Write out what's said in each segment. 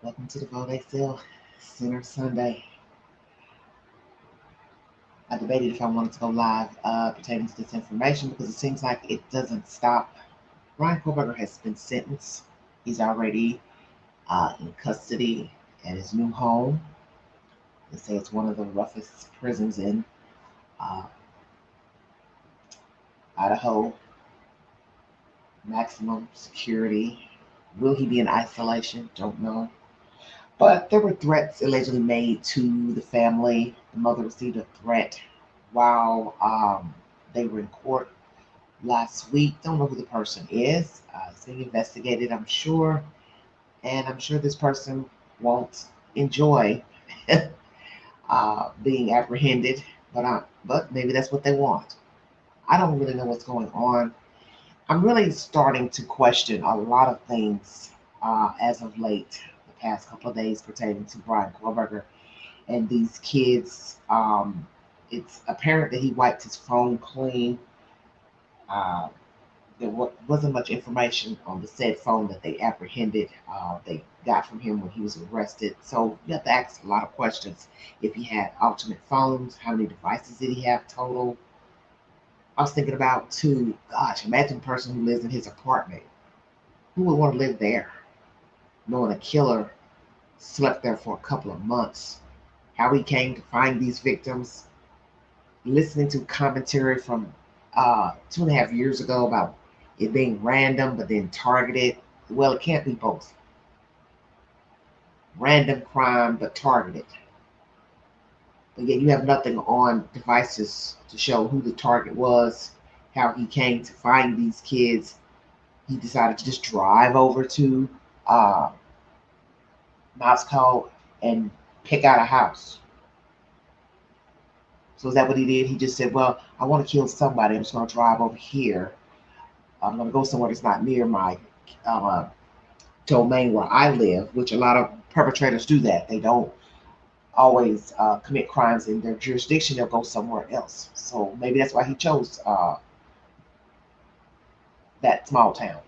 Welcome to the Vote Sale Center Sunday. I debated if I wanted to go live pertaining to this information because it seems like it doesn't stop. Ryan Kohlberger has been sentenced. He's already in custody at his new home. They say it's one of the roughest prisons in uh, Idaho. Maximum security. Will he be in isolation? Don't know. But there were threats allegedly made to the family. The mother received a threat while they were in court last week. Don't know who the person is. It's being investigated, I'm sure. And I'm sure this person won't enjoy being apprehended, but maybe that's what they want. I don't really know what's going on. I'm really starting to question a lot of things as of late, the past couple of days pertaining to Brian Kohlberger and these kids. It's apparent that he wiped his phone clean. Uh, there wasn't much information on the said phone that they apprehended, they got from him when he was arrested. So you have to ask a lot of questions. If he had alternate phones, how many devices did he have total? I was thinking about too, gosh, imagine a person who lives in his apartment. Who would want to live there, knowing a killer slept there for a couple of months? How he came to find these victims, listening to commentary from 2.5 years ago about it being random but then targeted. Well, it can't be both. Random crime but targeted. But yet you have nothing on devices to show who the target was, how he came to find these kids. He decided to just drive over to uh, Moscow and pick out a house. So is that what he did? He just said, well, I want to kill somebody. I'm just going to drive over here. I'm going to go somewhere that's not near my uh, domain where I live, which a lot of perpetrators do that. They don't always commit crimes in their jurisdiction. They'll go somewhere else. So maybe that's why he chose that small town.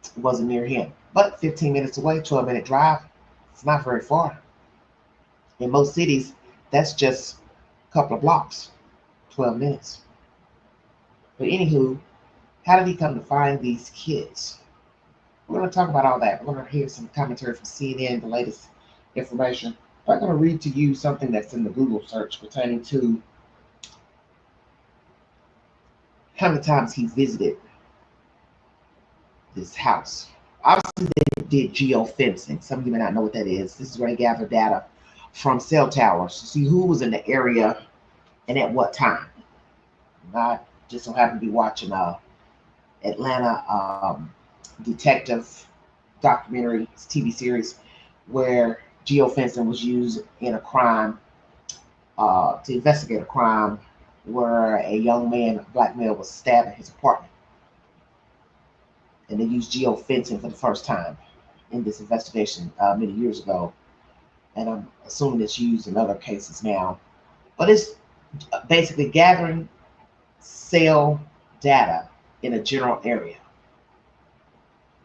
It wasn't near him. But 15 minutes away, 12-minute drive, it's not very far. In most cities, that's just a couple of blocks, 12 minutes. But anywho, how did he come to find these kids? We're going to talk about all that. We're going to hear some commentary from CNN, the latest information. But I'm going to read to you something that's in the Google search pertaining to how many times he visited this house. Obviously, they did geofencing. Some of you may not know what that is. This is where they gather data from cell towers to see who was in the area and at what time. I just so happen to be watching Atlanta detective documentary TV series where geofencing was used in a crime to investigate a crime where a young man, a black male, was stabbed in his apartment. And they used geofencing for the first time in this investigation many years ago. And I'm assuming it's used in other cases now. But it's basically gathering cell data in a general area.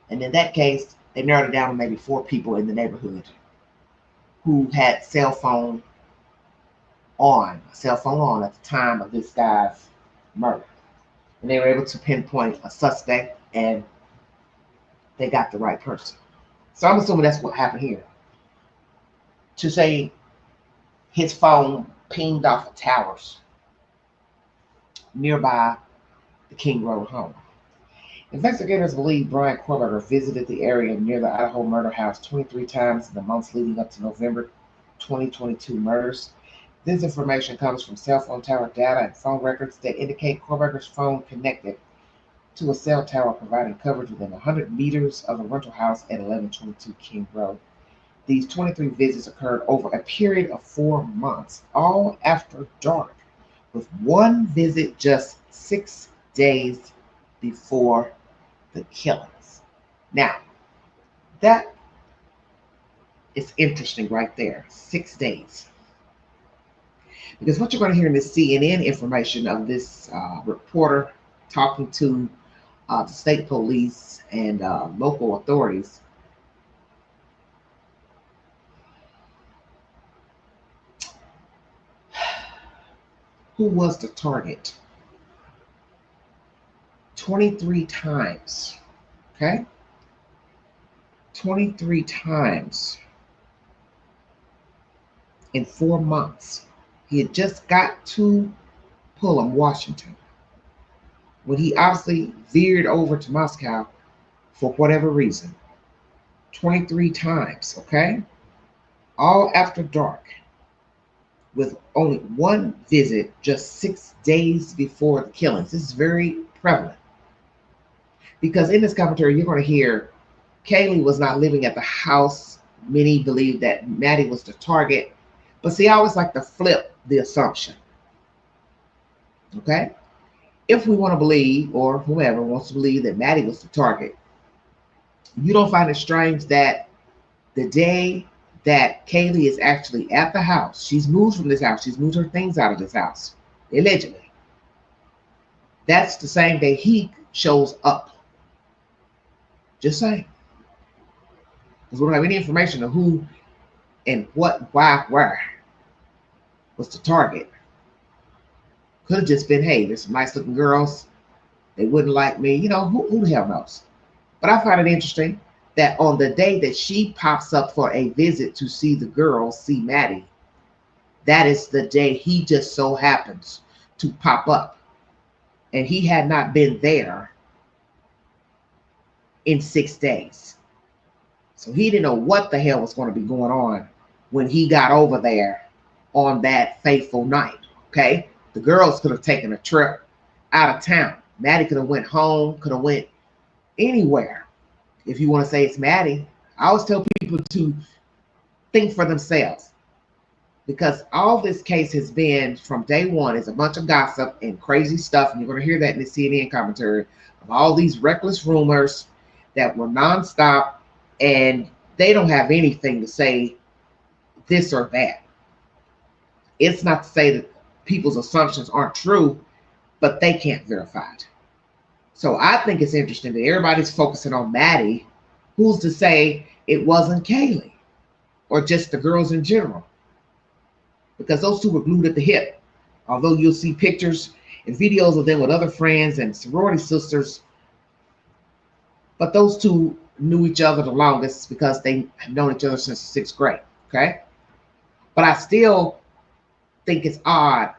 And in that case, they narrowed it down to maybe 4 people in the neighborhood who had cell phone on at the time of this guy's murder. And they were able to pinpoint a suspect and they got the right person. So I'm assuming that's what happened here. To say his phone pinged off of towers nearby the King Road home. Investigators believe Brian Kohlberger visited the area near the Idaho murder house 23 times in the months leading up to November 2022 murders. This information comes from cell phone tower data and phone records that indicate Kohlberger's phone connected to a cell tower providing coverage within 100 meters of the rental house at 1122 King Road. These 23 visits occurred over a period of 4 months, all after dark, with one visit just 6 days before the killings. Now, that is interesting right there. 6 days. Because what you're going to hear in this CNN information of this reporter talking to the state police and local authorities, who was the target 23 times. Okay? 23 times in 4 months. He had just got to Pullman, Washington, when he obviously veered over to Moscow for whatever reason. 23 times, okay? All after dark, with only one visit just 6 days before the killings. This is very prevalent because in this commentary, you're going to hear Kaylee was not living at the house. Many believe that Maddie was the target. But see, I always like to flip the assumption. Okay? If we want to believe, or whoever wants to believe that Maddie was the target, you don't find it strange that the day that Kaylee is actually at the house, she's moved from this house, she's moved her things out of this house, allegedly. That's the same day he shows up. Just saying. Because we don't have any information of who and what, why, where was the target. Could have just been, hey, there's some nice looking girls. They wouldn't like me. You know, who the hell knows? But I find it interesting that on the day that she pops up for a visit to see the girls, see Maddie, that is the day he just so happens to pop up. And he had not been there in 6 days. So he didn't know what the hell was going to be going on when he got over there on that fateful night, okay? The girls could have taken a trip out of town. Maddie could have went home, could have went anywhere. If you want to say it's Maddie, I always tell people to think for themselves, because all this case has been from day one is a bunch of gossip and crazy stuff. And you're going to hear that in the CNN commentary of all these reckless rumors that were nonstop, and they don't have anything to say this or that. It's not to say that people's assumptions aren't true, but they can't verify it. So I think it's interesting that everybody's focusing on Maddie. Who's to say it wasn't Kaylee or just the girls in general? Because those two were glued at the hip. Although you'll see pictures and videos of them with other friends and sorority sisters, but those two knew each other the longest because they have known each other since the 6th grade, okay? But I still think it's odd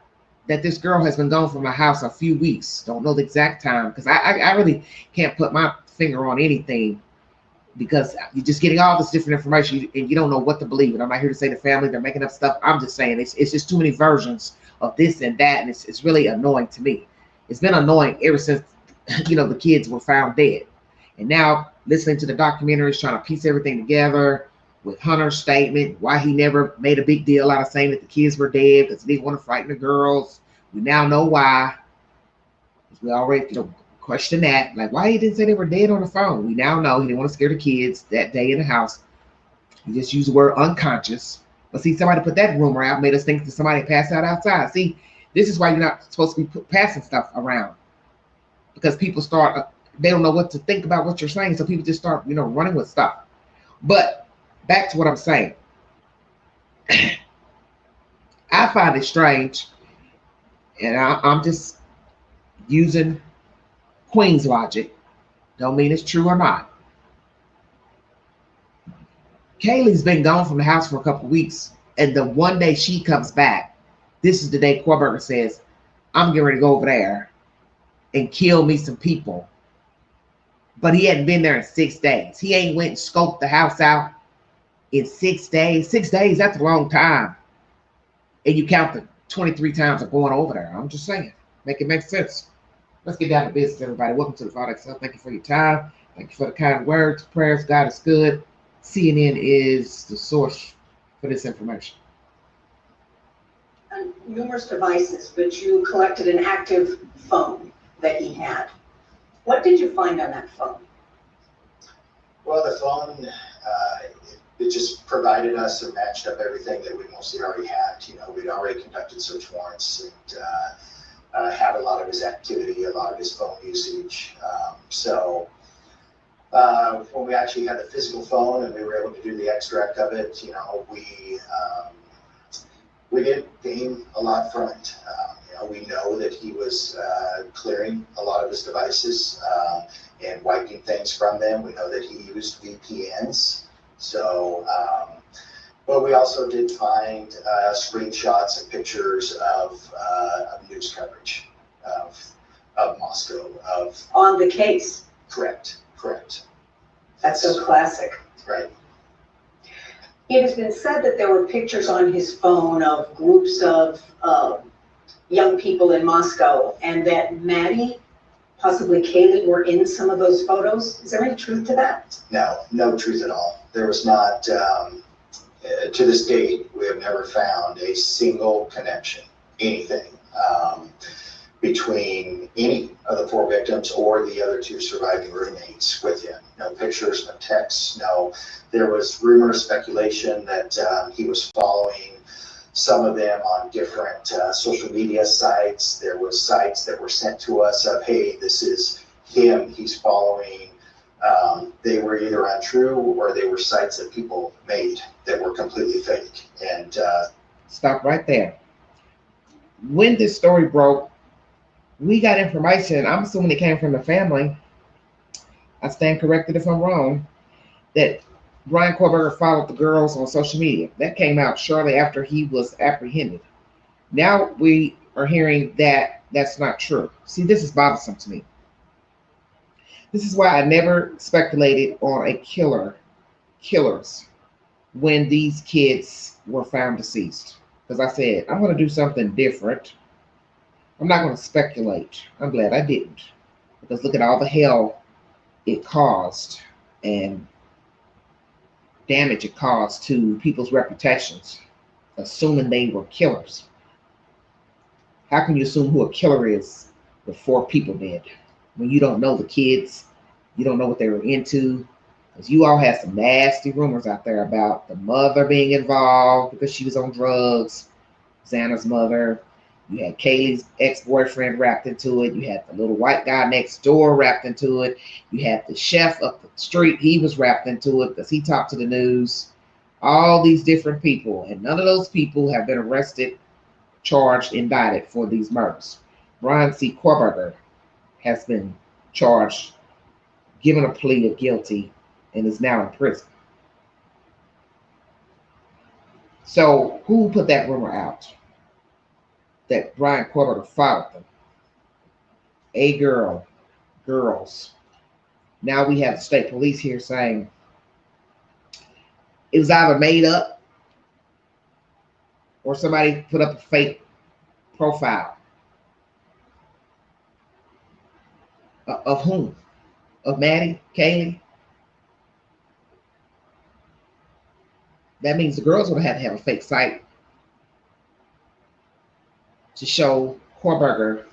that this girl has been gone from my house a few weeks. Don't know the exact time, because I really can't put my finger on anything, because you're just getting all this different information and you don't know what to believe. And I'm not here to say the family, they're making up stuff. I'm just saying it's just too many versions of this and that, and it's really annoying to me. It's been annoying ever since, the kids were found dead. And now listening to the documentaries, trying to piece everything together with Hunter's statement, why he never made a big deal out of saying that the kids were dead because he didn't want to frighten the girls. We now know why. We already question that. Like, why he didn't say they were dead on the phone? We now know he didn't want to scare the kids that day in the house. He just used the word unconscious. But see, somebody put that rumor out, made us think that somebody passed out outside. See, this is why you're not supposed to be passing stuff around. Because people start, they don't know what to think about what you're saying. So people just start, running with stuff. But back to what I'm saying. I find it strange, and I'm just using Queen's logic. Don't mean it's true or not. Kaylee's been gone from the house for a couple of weeks, and the one day she comes back, this is the day Korberger says, I'm getting ready to go over there and kill me some people. But he hadn't been there in 6 days. He ain't went and scoped the house out in 6 days. 6 days, that's a long time. And you count the 23 times of going over there. I'm just saying. Make it make sense. Let's get down to business, everybody. Welcome to the Father Excel. Thank you for your time. Thank you for the kind words, prayers. God is good. CNN is the source for this information. Numerous devices, but you collected an active phone that he had. What did you find on that phone? Well, the phone, it just provided us and matched up everything that we mostly already had. We'd already conducted search warrants and had a lot of his activity, a lot of his phone usage. So when we actually had the physical phone and we were able to do the extract of it, we didn't gain a lot from it. We know that he was clearing a lot of his devices and wiping things from them. We know that he used VPNs. So, but we also did find screenshots and pictures of news coverage of Moscow. On the case. Correct. That's so classic. Right. It has been said that there were pictures on his phone of groups of young people in Moscow, and that Maddie, possibly Kaylee, were in some of those photos. Is there any truth to that? No truth at all. There was not, to this date, we have never found a single connection, anything, between any of the 4 victims or the other 2 surviving roommates with him. No pictures, no texts, no. There was rumor, speculation that he was following some of them on different social media sites. There was sites that were sent to us of, hey, this is him, he's following. They were either untrue or they were sites that people made that were completely fake. And Stop right there. When this story broke, we got information, I'm assuming it came from the family, I stand corrected if I'm wrong, that Brian Kohlberger followed the girls on social media. That came out shortly after he was apprehended. Now we are hearing that that's not true. See, this is bothersome to me. This is why I never speculated on killers when these kids were found deceased. Because I said, I'm going to do something different. I'm not going to speculate. I'm glad I didn't. Because look at all the hell it caused and damage it caused to people's reputations, assuming they were killers. How can you assume who a killer is with 4 people dead when you don't know the kids, you don't know what they were into? Because you all had some nasty rumors out there about the mother being involved because she was on drugs, Xana's mother. You had Kaylee's ex-boyfriend wrapped into it. You had the little white guy next door wrapped into it. You had the chef up the street. He was wrapped into it because he talked to the news. All these different people. And none of those people have been arrested, charged, indicted for these murders. Brian C. Kohlberger has been charged, given a plea of guilty, and is now in prison. So who put that rumor out? That Brian Kohlberger followed them. Girls. Now we have the state police here saying it was either made up or somebody put up a fake profile. Of whom? Of Maddie? Kaylee? That means the girls would have had to have a fake site to show Kohlberger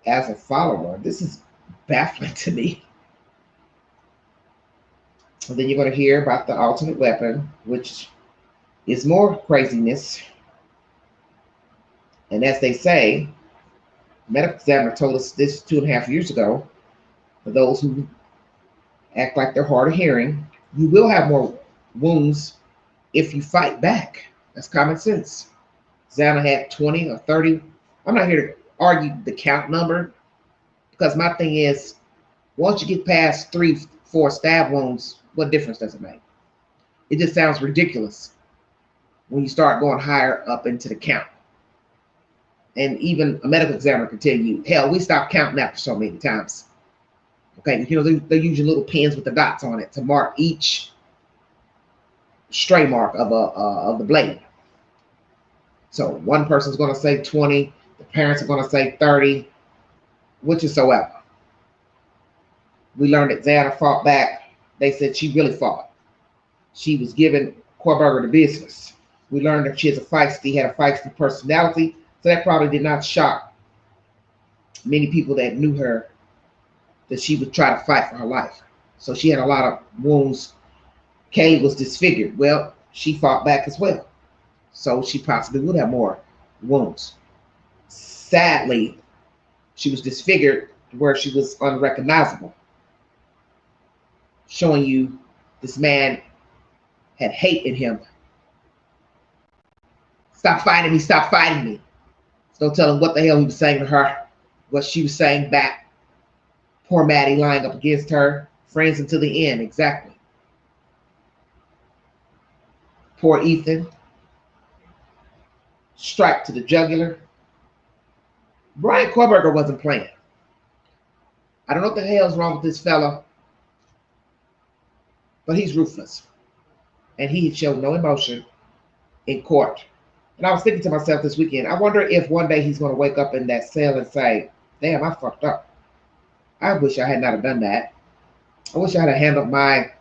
as a follower. This is baffling to me. And then you're going to hear about the alternate weapon, which is more craziness. And as they say, the medical examiner told us this 2.5 years ago. For those who act like they're hard of hearing, you will have more wounds if you fight back. That's common sense. Xana had 20 or 30. I'm not here to argue the count number, because my thing is, once you get past 3, 4 stab wounds, what difference does it make? It just sounds ridiculous when you start going higher up into the count. And even a medical examiner can tell you, hell, we stopped counting after so many times. Okay, you know, they're using little pins with the dots on it to mark each stray mark of the blade. So one person's going to say 20, the parents are going to say 30, whichsoever. We learned that Xana fought back. They said she really fought. She was giving Kohlberger the business. We learned that she had a feisty personality, so that probably did not shock many people that knew her, that she would try to fight for her life. So she had a lot of wounds. Kaylee was disfigured. Well, she fought back as well. So she possibly would have more wounds. Sadly, she was disfigured where she was unrecognizable, showing you this man had hate in him. Stop fighting me, stop fighting me. Don't tell him what the hell he was saying to her, what she was saying back. Poor Maddie lying up against her. Friends until the end, exactly. Poor Ethan. Strike to the jugular. Brian Kohlberger wasn't playing. I don't know what the hell's wrong with this fella, but he's ruthless. And he showed no emotion in court. And I was thinking to myself this weekend, I wonder if one day he's going to wake up in that cell and say, damn, I fucked up. I wish I had not have done that. I wish I had handled my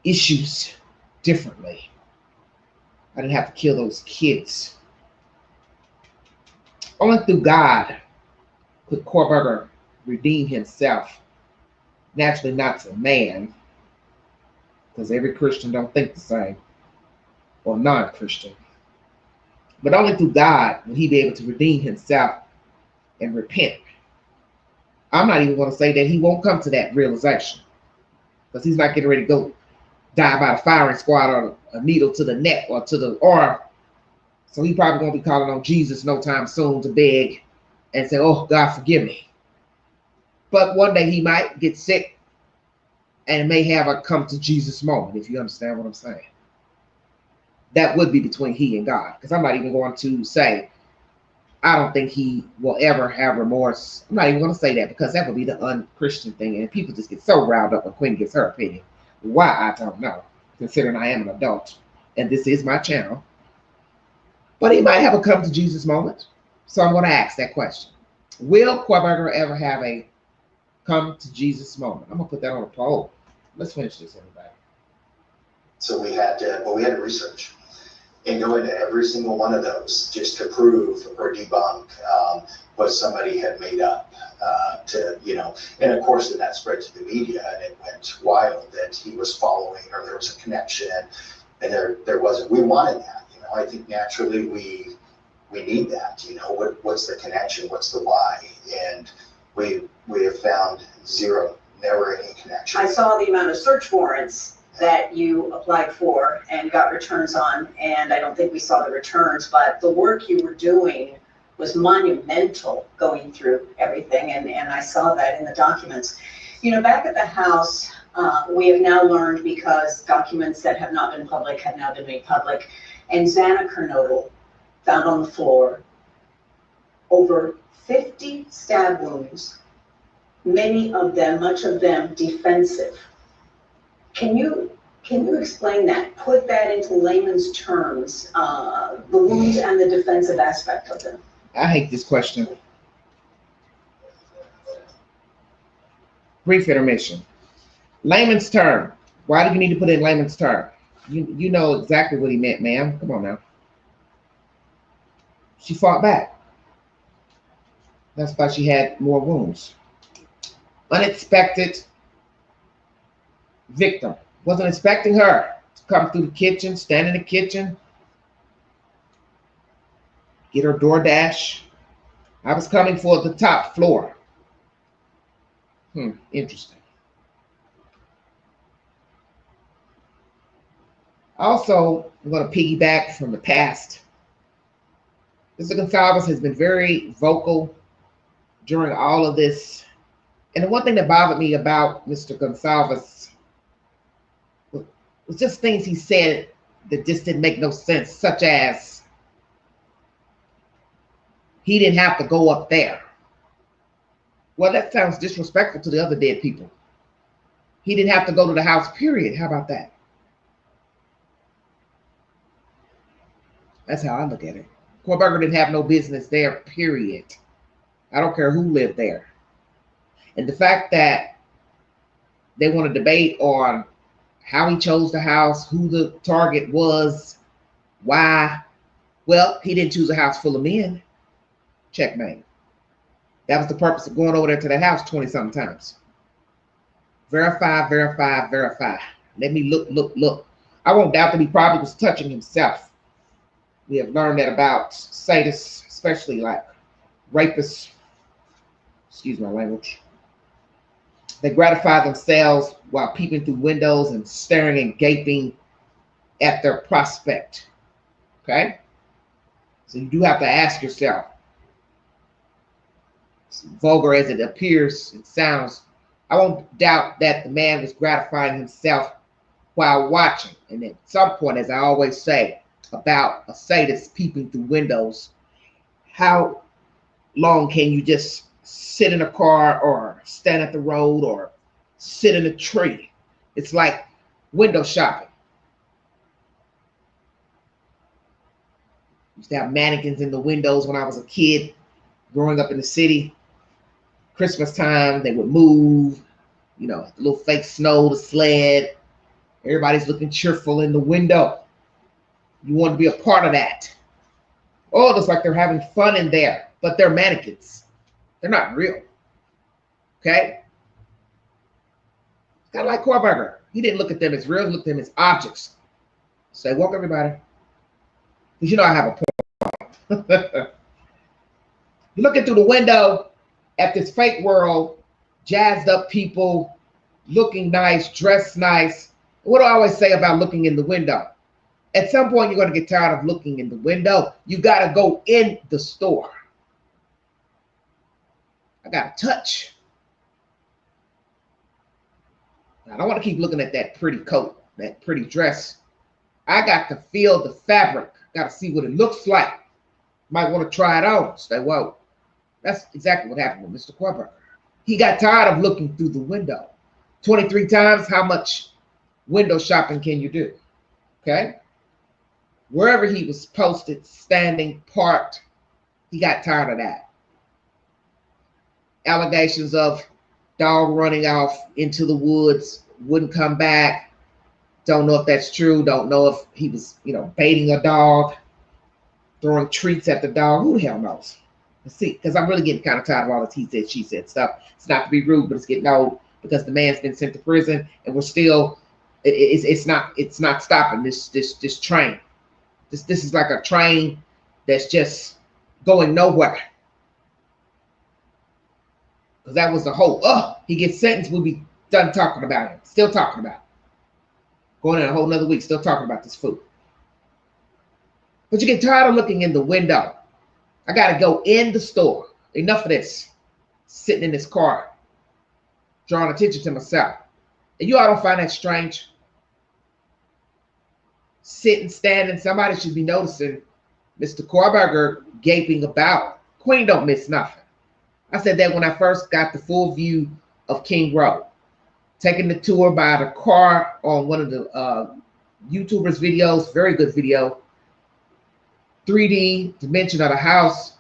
issues differently. I didn't have to kill those kids. Only through God could Kohlberger redeem himself. Naturally not to man, because every Christian don't think the same, or non-Christian. But only through God will he be able to redeem himself and repent. I'm not even going to say that he won't come to that realization, because he's not getting ready to go die by the firing squad or a needle to the neck or to the arm. So he probably going to be calling on Jesus no time soon to beg and say, oh, God, forgive me. But one day he might get sick and may have a come to Jesus moment, if you understand what I'm saying. That would be between he and God, because I'm not even going to say, I don't think he will ever have remorse. I'm not even going to say that, because that would be the unchristian thing, and people just get so riled up when Quinn gives her opinion. Why, I don't know, considering I am an adult, and this is my channel. But he might have a come to Jesus moment, so I'm going to ask that question. Will Kohlberger ever have a come to Jesus moment? I'm going to put that on a poll. Let's finish this, everybody. So we had to research and go into every single one of those just to prove or debunk what somebody had made up and of course then that spread to the media and it went wild that he was following or there was a connection and there wasn't. We wanted that, I think naturally we need that, what's the connection, what's the why, and we have found zero, never any connection. I saw the amount of search warrants that you applied for and got returns on, and I don't think we saw the returns, but the work you were doing was monumental going through everything, and I saw that in the documents. Back at the house, we have now learned, because documents that have not been public have now been made public, and Xana Kernodle found on the floor over 50 stab wounds, many of them, much of them defensive. Can you explain that? Put that into layman's terms, the wounds and the defensive aspect of them. I hate this question. Brief intermission. Layman's term. Why do you need to put in layman's term? You know exactly what he meant, ma'am. Come on now. She fought back. That's why she had more wounds. Unexpected victim. Wasn't expecting her to come through the kitchen, stand in the kitchen, get her DoorDash. I was coming for the top floor. Interesting. Also, I'm going to piggyback from the past. Mr. Gonsalves has been very vocal during all of this. And the one thing that bothered me about Mr. Gonsalves was just things he said that just didn't make no sense, such as he didn't have to go up there. Well, that sounds disrespectful to the other dead people. He didn't have to go to the house, period. How about that? That's how I look at it. Kohlberger didn't have no business there, period. I don't care who lived there. And the fact that they want to debate on how he chose the house, who the target was, why. Well, he didn't choose a house full of men. Checkmate. That was the purpose of going over there to the house 20-something times. Verify, verify, verify. Let me look. I won't doubt that he probably was touching himself. We have learned that about sadists, especially like rapists. Excuse my language. They gratify themselves while peeping through windows and staring and gaping at their prospect. Okay? So you do have to ask yourself, vulgar as it appears and sounds, I won't doubt that the man was gratifying himself while watching. And at some point, as I always say about a sadist peeping through windows, how long can you just sit in a car or stand at the road or sit in a tree? It's like window shopping. Used to have mannequins in the windows when I was a kid growing up in the city. Christmas time, they would move, you know, a little fake snow, the sled. Everybody's looking cheerful in the window. You want to be a part of that. Oh, it looks like they're having fun in there, but they're mannequins. They're not real. Okay? It's kind of like Korberger. He didn't look at them as real, he looked at them as objects. Say, walk everybody. Because you know I have a point. You're looking through the window at this fake world, jazzed up people, looking nice, dressed nice. What do I always say about looking in the window? At some point, you're going to get tired of looking in the window. You got to go in the store. I got to touch. I don't want to keep looking at that pretty coat, that pretty dress. I got to feel the fabric. Got to see what it looks like. Might want to try it on. Say, whoa. That's exactly what happened with Mr. Korberger. He got tired of looking through the window. 23 times, how much window shopping can you do? Okay? Wherever he was posted, standing, parked, he got tired of that. Allegations of dog running off into the woods, wouldn't come back. Don't know if that's true. Don't know if he was, baiting a dog, throwing treats at the dog. Who the hell knows? Let's see, because I'm really getting kind of tired of all this he said, she said stuff. It's not to be rude, but it's getting old because the man's been sent to prison, and we're still, it's not stopping this train. This is like a train that's just going nowhere. Because that was the hope. Oh, he gets sentenced, we'll be done talking about him. Still talking about it. Going in a whole nother week, still talking about this food. But you get tired of looking in the window. I got to go in the store. Enough of this. Sitting in this car, drawing attention to myself. And you all don't find that strange? Sitting, standing, somebody should be noticing Mr. Korberger gaping about. Queen don't miss nothing. I said that when I first got the full view of King Road. Taking the tour by the car on one of the YouTubers' videos, very good video. 3D dimension of the house.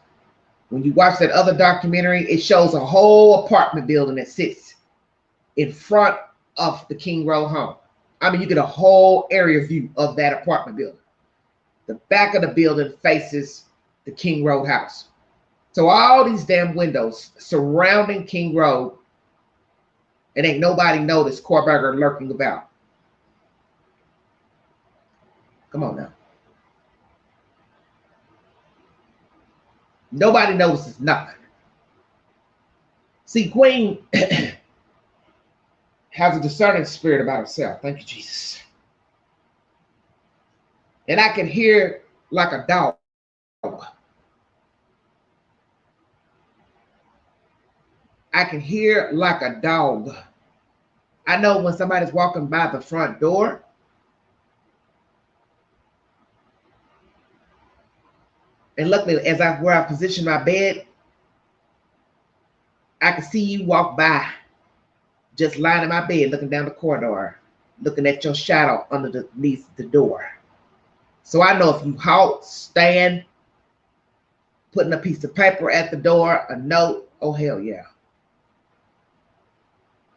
When you watch that other documentary, it shows a whole apartment building that sits in front of the King Road home. I mean, you get a whole area view of that apartment building. The back of the building faces the King Road house. So all these damn windows surrounding King Road, and ain't nobody noticed Korberger lurking about. Come on now. Nobody notices nothing. See, Queen has a discerning spirit about herself. Thank you, Jesus. And I can hear like a dog. I can hear like a dog. I know when somebody's walking by the front door, and luckily, where I position my bed, I can see you walk by, just lying in my bed, looking down the corridor, looking at your shadow underneath the door. So I know if you halt, stand, putting a piece of paper at the door, a note, oh hell yeah.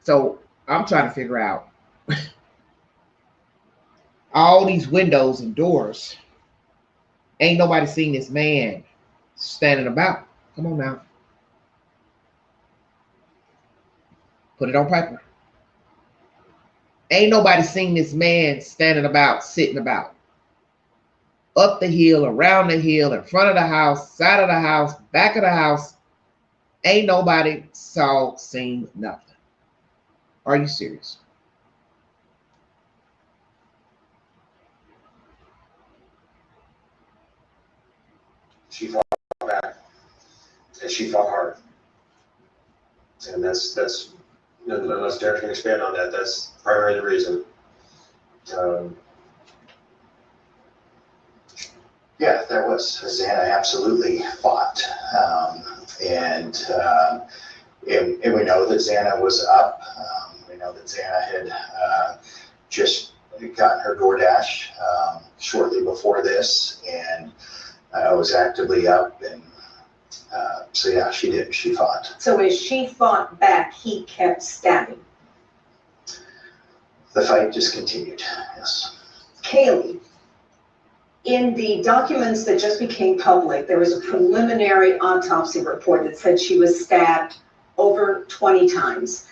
So I'm trying to figure out all these windows and doors. Ain't nobody seen this man standing about. Come on now. Put it on paper. Ain't nobody seen this man standing about, sitting about. Up the hill, around the hill, in front of the house, side of the house, back of the house. Ain't nobody seen nothing. Are you serious? She fought back, and she fought hard. And that's unless Derek can expand on that, that's primarily the reason. Yeah, that was Xana absolutely fought, and we know that Xana was up. We know that Xana had just gotten her DoorDash shortly before this, and was actively up, and so yeah, she did. She fought. So as she fought back, he kept stabbing. The fight just continued. Yes. Kaylee, in the documents that just became public, there was a preliminary autopsy report that said she was stabbed over 20 times.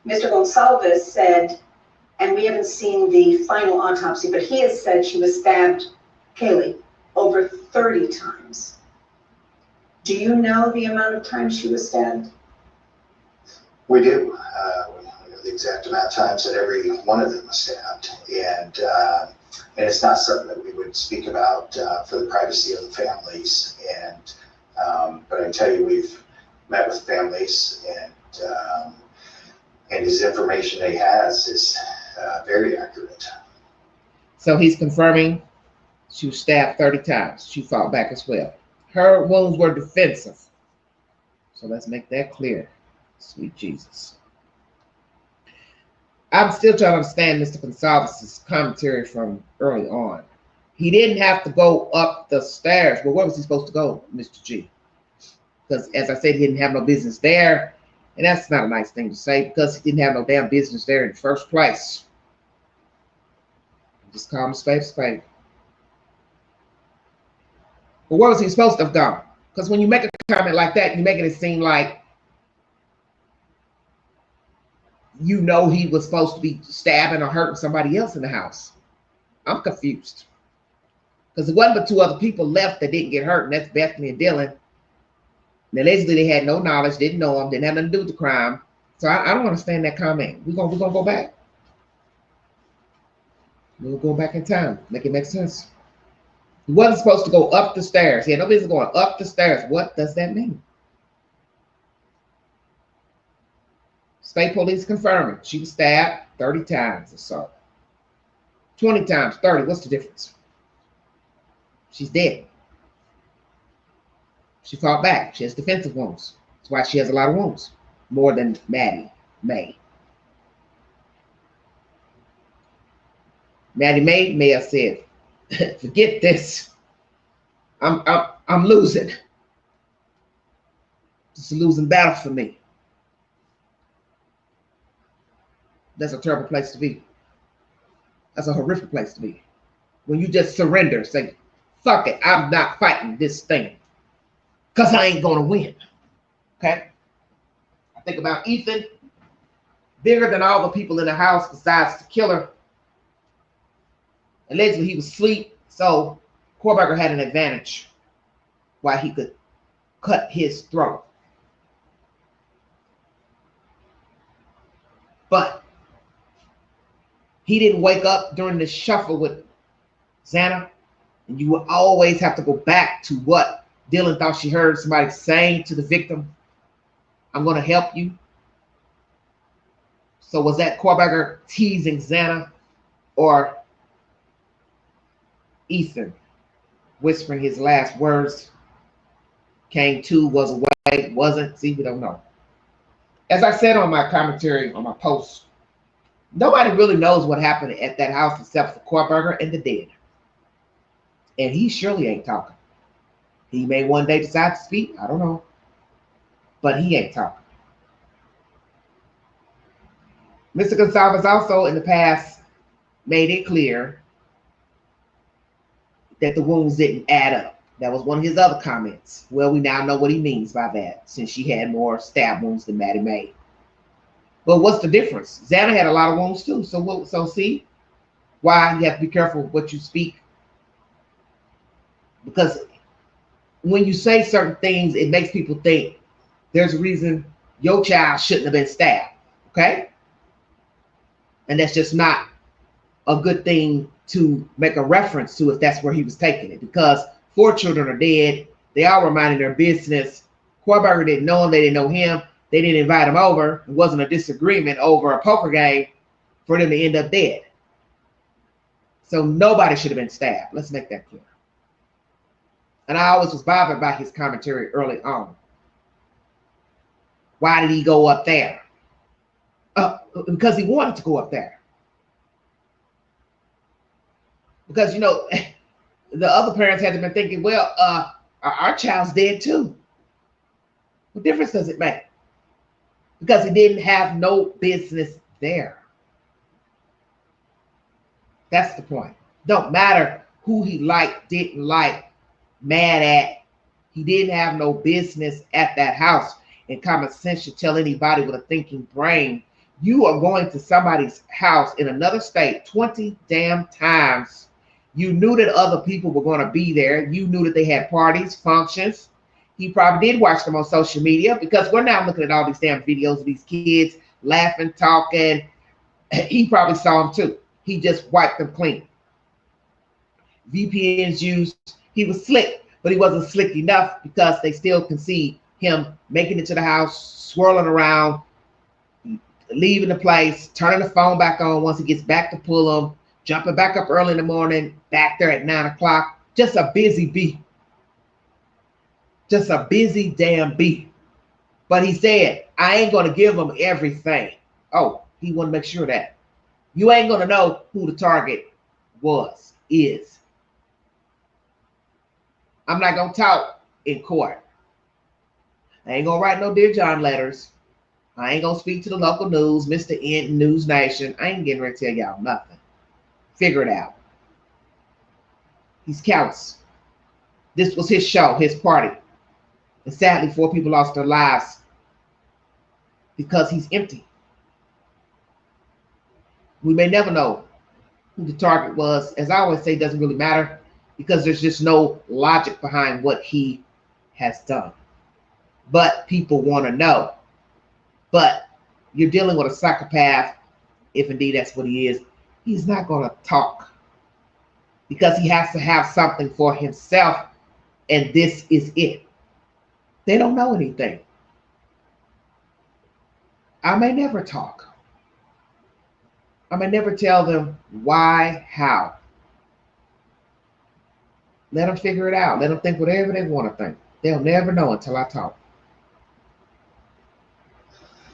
Mr. Gonsalves said, and we haven't seen the final autopsy, but he has said she was stabbed, Kaylee, over 30 times. Do you know the amount of times she was stabbed? We do. We know the exact amount of times that every one of them was stabbed, and it's not something that we would speak about for the privacy of the families. But I can tell you, we've met with families, and his information that he has is very accurate. So he's confirming she was stabbed 30 times. She fought back as well. Her wounds were defensive. So let's make that clear. Sweet Jesus. I'm still trying to understand Mr. Gonsalves' commentary from early on. He didn't have to go up the stairs. But where was he supposed to go, Mr. G? Because as I said, he didn't have no business there. And that's not a nice thing to say, because he didn't have no damn business there in the first place. Just call him a spade. But where was he supposed to have gone? Because when you make a comment like that, you're making it seem like you know he was supposed to be stabbing or hurting somebody else in the house. I'm confused. Because there wasn't but two other people left that didn't get hurt, and that's Bethany and Dylan. And allegedly they had no knowledge, didn't know him, didn't have nothing to do with the crime. So I don't understand that comment. We're gonna go back. We'll go back in time. Make it make sense. He wasn't supposed to go up the stairs. He had no business going up the stairs. What does that mean? State police confirming she was stabbed 30 times or so. 20 times, 30. What's the difference? She's dead. She fought back. She has defensive wounds. That's why she has a lot of wounds. More than Maddie May. Maddie may have said, forget this. I'm losing. It's a losing battle for me. That's a terrible place to be. That's a horrific place to be. When you just surrender, say, fuck it, I'm not fighting this thing. Because I ain't gonna win. Okay? I think about Ethan, bigger than all the people in the house besides the killer. Allegedly he was asleep, so Korberger had an advantage why he could cut his throat. But he didn't wake up during the shuffle with Xana, and you will always have to go back to what Dylan thought she heard somebody saying to the victim, I'm going to help you. So was that Korberger teasing Xana, or Ethan whispering his last words? Came to, was away, wasn't. See, we don't know. As I said on my commentary on my post, nobody really knows what happened at that house except for Korberger and the dead. And he surely ain't talking. He may one day decide to speak, I don't know. But he ain't talking. Mr. Gonsalves also in the past made it clear that the wounds didn't add up. That was one of his other comments. Well, we now know what he means by that, since she had more stab wounds than Maddie May. But what's the difference? Xana had a lot of wounds too. So see why you have to be careful what you speak. Because when you say certain things, it makes people think there's a reason your child shouldn't have been stabbed. Okay? And that's just not a good thing to make a reference to if that's where he was taking it. Because 4 children are dead. They all were minding their business. Korberger didn't know him. They didn't know him. They didn't invite him over. It wasn't a disagreement over a poker game for them to end up dead. So nobody should have been stabbed. Let's make that clear. And I always was bothered by his commentary early on. Why did he go up there? Because he wanted to go up there. Because, you know, the other parents had to been thinking, well, our child's dead too. What difference does it make? Because he didn't have no business there. That's the point. Don't matter who he liked, didn't like, mad at. He didn't have no business at that house. And common sense should tell anybody with a thinking brain, you are going to somebody's house in another state 20 damn times. You knew that other people were going to be there. You knew that they had parties, functions. He probably did watch them on social media, because we're now looking at all these damn videos of these kids laughing, talking. He probably saw them too. He just wiped them clean. VPNs used. He was slick, but he wasn't slick enough, because they still can see him making it to the house, swirling around, leaving the place, turning the phone back on once he gets back to pull him, jumping back up early in the morning, back there at 9 o'clock. Just a busy bee. Just a busy damn bee. But he said, I ain't going to give him everything. Oh, he want to make sure that you ain't going to know who the target is. I'm not going to talk in court. I ain't going to write no Dear John letters. I ain't going to speak to the local news, Mr. N, News Nation. I ain't getting ready to tell y'all nothing. Figure it out. He's callous. This was his show, his party. And sadly, 4 people lost their lives because he's empty. We may never know who the target was. As I always say, it doesn't really matter, because there's just no logic behind what he has done. But people want to know. But you're dealing with a psychopath, if indeed that's what he is. He's not going to talk, because he has to have something for himself, and this is it. They don't know anything. I may never talk. I may never tell them why, how. Let them figure it out. Let them think whatever they want to think. They'll never know until I talk.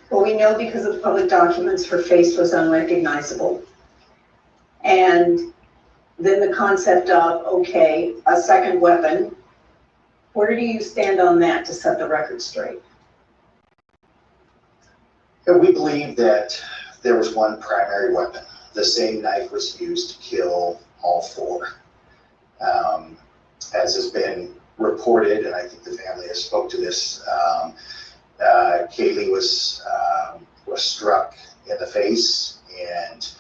Well, we know because of the public documents, her face was unrecognizable. And then the concept of, okay, a second weapon, where do you stand on that to set the record straight? And we believe that there was one primary weapon. The same knife was used to kill all 4. As has been reported, and I think the family has spoke to this, Kaylee was struck in the face, and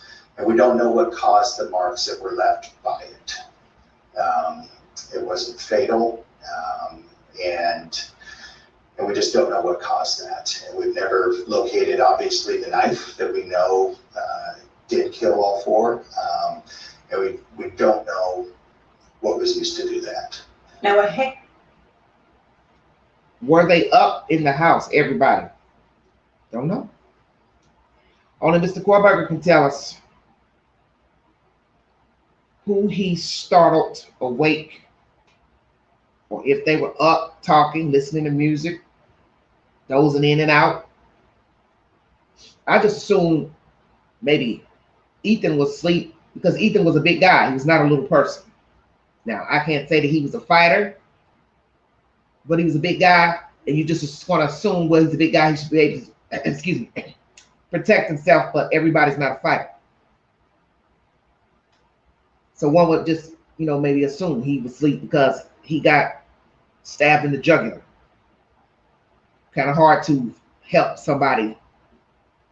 we don't know what caused the marks that were left by it. It wasn't fatal, and we just don't know what caused that. And we've never located, obviously, the knife that we know did kill all 4, and we don't know what was used to do that. Now, were they up in the house, everybody? Don't know. Only Mr. Korberger can tell us who he startled awake, or if they were up, talking, listening to music, dozing in and out. I just assumed maybe Ethan was asleep, because Ethan was a big guy. He was not a little person. Now, I can't say that he was a fighter, but he was a big guy, and you just going to assume, well, he's a big guy, he should be able to, protect himself, but everybody's not a fighter. So one would just, maybe assume he was asleep because he got stabbed in the jugular. Kind of hard to help somebody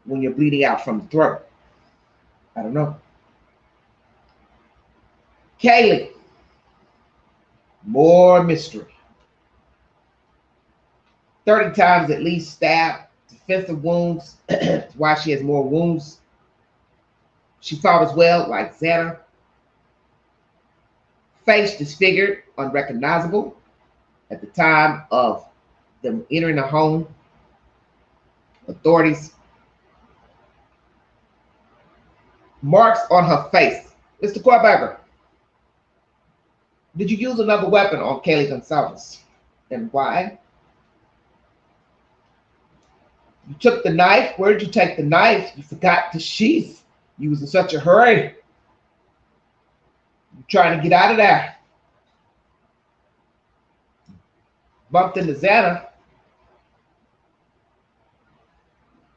when you're bleeding out from the throat. I don't know. Kaylee. More mystery. 30 times at least stabbed, defensive wounds. Why she has more wounds. She fought as well, like Xana. Face disfigured, unrecognizable. at the time of them entering the home, authorities, marks on her face. Mr. Quarterbacker, did you use another weapon on Kaylee Gonzalez? And why? You took the knife. Where did you take the knife? You forgot the sheath. You was in such a hurry. You're trying to get out of there. Bumped into Xana.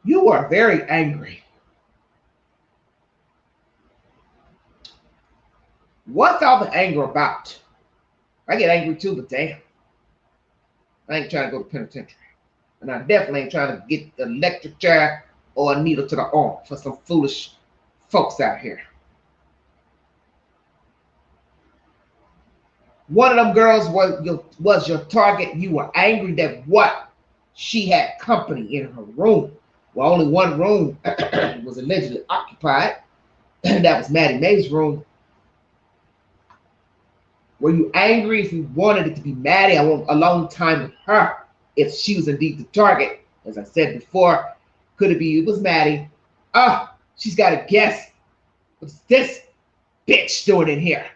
You are very angry. What's all the anger about? I get angry too, but damn. I ain't trying to go to penitentiary. And I definitely ain't trying to get an electric chair or a needle to the arm for some foolish folks out here. One of them girls was your target. You were angry that what? She had company in her room. Well, only one room was allegedly occupied. That was Maddie Mae's room. Were you angry if you wanted it to be Maddie? I want a long time with her. If she was indeed the target, as I said before, could it be it was Maddie? She's got to guess. What's this bitch doing in here?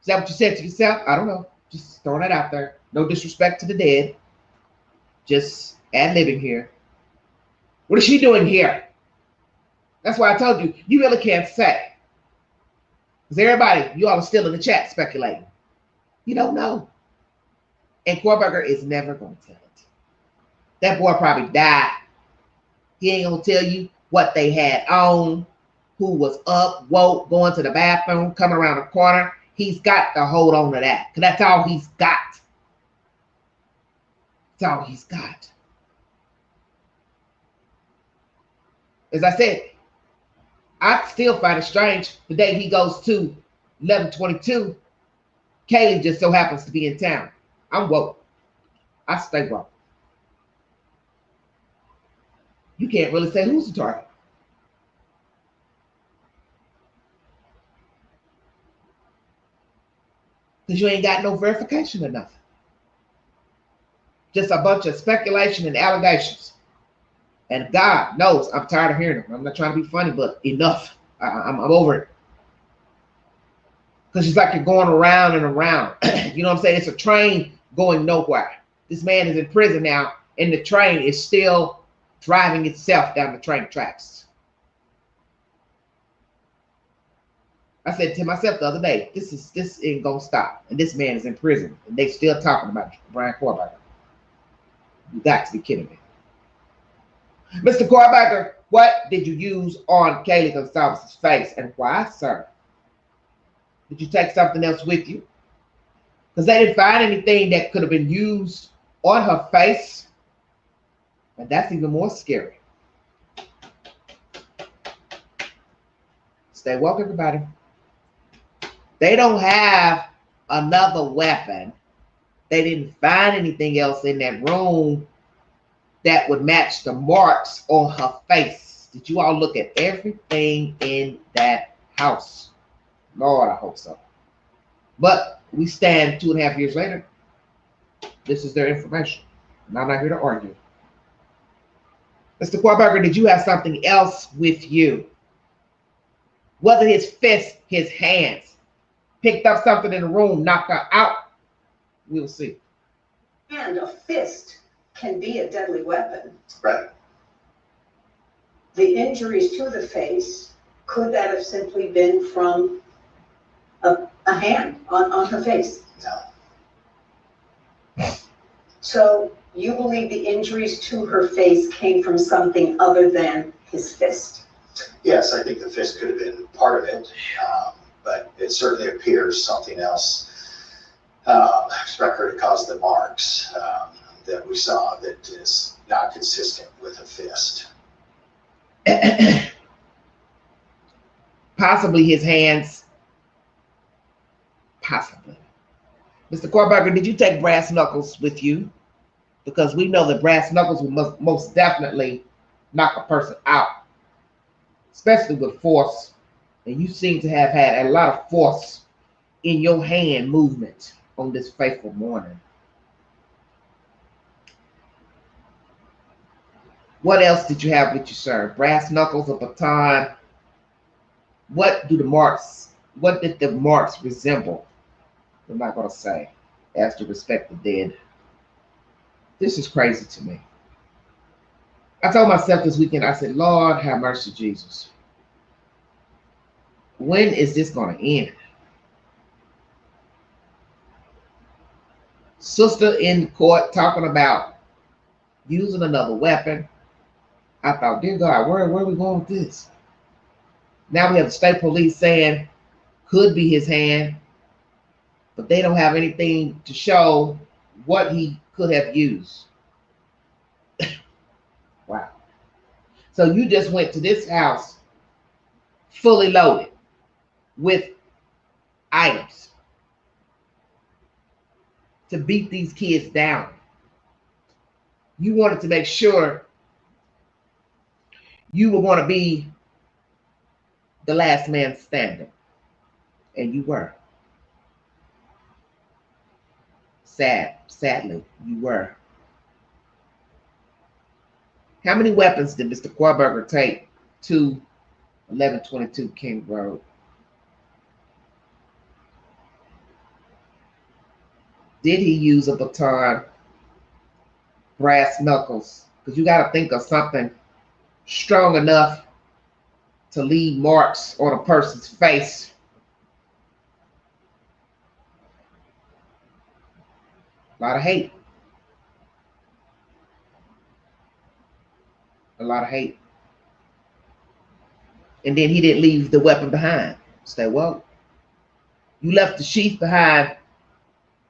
Is that what you said to yourself? I don't know. Just throwing that out there. No disrespect to the dead. Just ad-libbing here. What is she doing here? That's why I told you, you really can't say. Because everybody, you all are still in the chat speculating. You don't know. And Korberger is never going to tell it. That boy probably died. He ain't going to tell you what they had on, who was up, woke, going to the bathroom, coming around the corner. He's got to hold on to that. Because that's all he's got. That's all he's got. As I said, I still find it strange the day he goes to 1122, Kaylee just so happens to be in town. I'm woke. I stay woke. You can't really say who's the target. Because you ain't got no verification or nothing. Just a bunch of speculation and allegations. And God knows I'm tired of hearing them. I'm not trying to be funny, but enough. I'm over it. Because it's like you're going around and around. You know what I'm saying? It's a train going nowhere. This man is in prison now, and the train is still driving itself down the train tracks. I said to myself the other day, this ain't gonna stop. And this man is in prison, and they still talking about Brian Korberger. You got to be kidding me. Mr. Korberger, what did you use on Kaylee Gonzalez's face, and why, sir? Did you take something else with you? Because they didn't find anything that could have been used on her face. And that's even more scary. Stay woke, everybody. They don't have another weapon. They didn't find anything else in that room that would match the marks on her face. Did you all look at everything in that house? Lord, I hope so. But we stand 2.5 years later. This is their information. And I'm not here to argue. Mr. Korberger, did you have something else with you? Was it his fist, his hands? Picked up something in the room, knocked her out? We'll see. And a fist can be a deadly weapon. Right. The injuries to the face, could that have simply been from a hand on her face? No. So you believe the injuries to her face came from something other than his fist? Yes, I think the fist could have been part of it, but it certainly appears something else struck her to cause the marks that we saw that is not consistent with a fist. Possibly his hands. Possibly. Mr. Korberger, did you take brass knuckles with you? Because we know that brass knuckles will most definitely knock a person out, especially with force. And you seem to have had a lot of force in your hand movement on this fateful morning. What else did you have with you, sir? Brass knuckles, a baton. What did the marks resemble? I'm not going to say, as to respect the dead. This is crazy to me. I told myself this weekend, I said, Lord, have mercy, Jesus. When is this going to end? Sister in court talking about using another weapon. I thought, dear God, where are we going with this? Now we have the state police saying could be his hand, but they don't have anything to show what he could have used. Wow. So you just went to this house fully loaded with items to beat these kids down. You wanted to make sure you were going to be the last man standing. And you were. Sadly, you were. How many weapons did Mr. Korberger take to 1122 King Road? Did he use a baton, brass knuckles? Because you got to think of something strong enough to leave marks on a person's face. A lot of hate. A lot of hate. And then he didn't leave the weapon behind. Say, well, you left the sheath behind,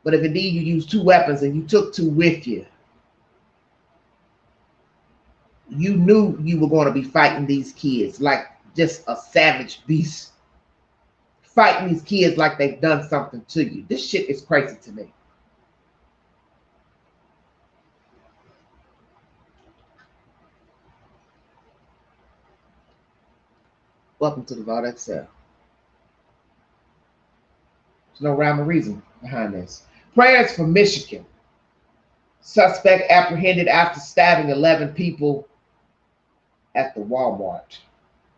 but if indeed you used two weapons and you took two with you, you knew you were going to be fighting these kids like just a savage beast. Fighting these kids like they've done something to you. This shit is crazy to me. Welcome to the Vault XL. There's no rhyme or reason behind this. Prayers for Michigan. Suspect apprehended after stabbing 11 people at the Walmart.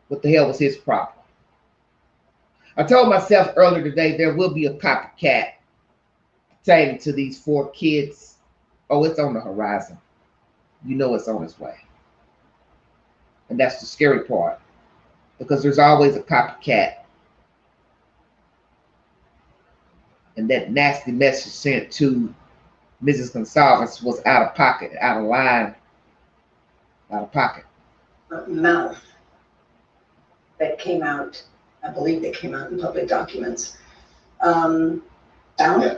What the hell was his problem? I told myself earlier today there will be a copycat pertaining to these 4 kids. Oh, it's on the horizon. You know it's on its way. And that's the scary part. Because there's always a copycat. And that nasty message sent to Mrs. Gonsalves was out of pocket, out of line, out of pocket. Mouth that came out, I believe they came out in public documents. Found? Yeah.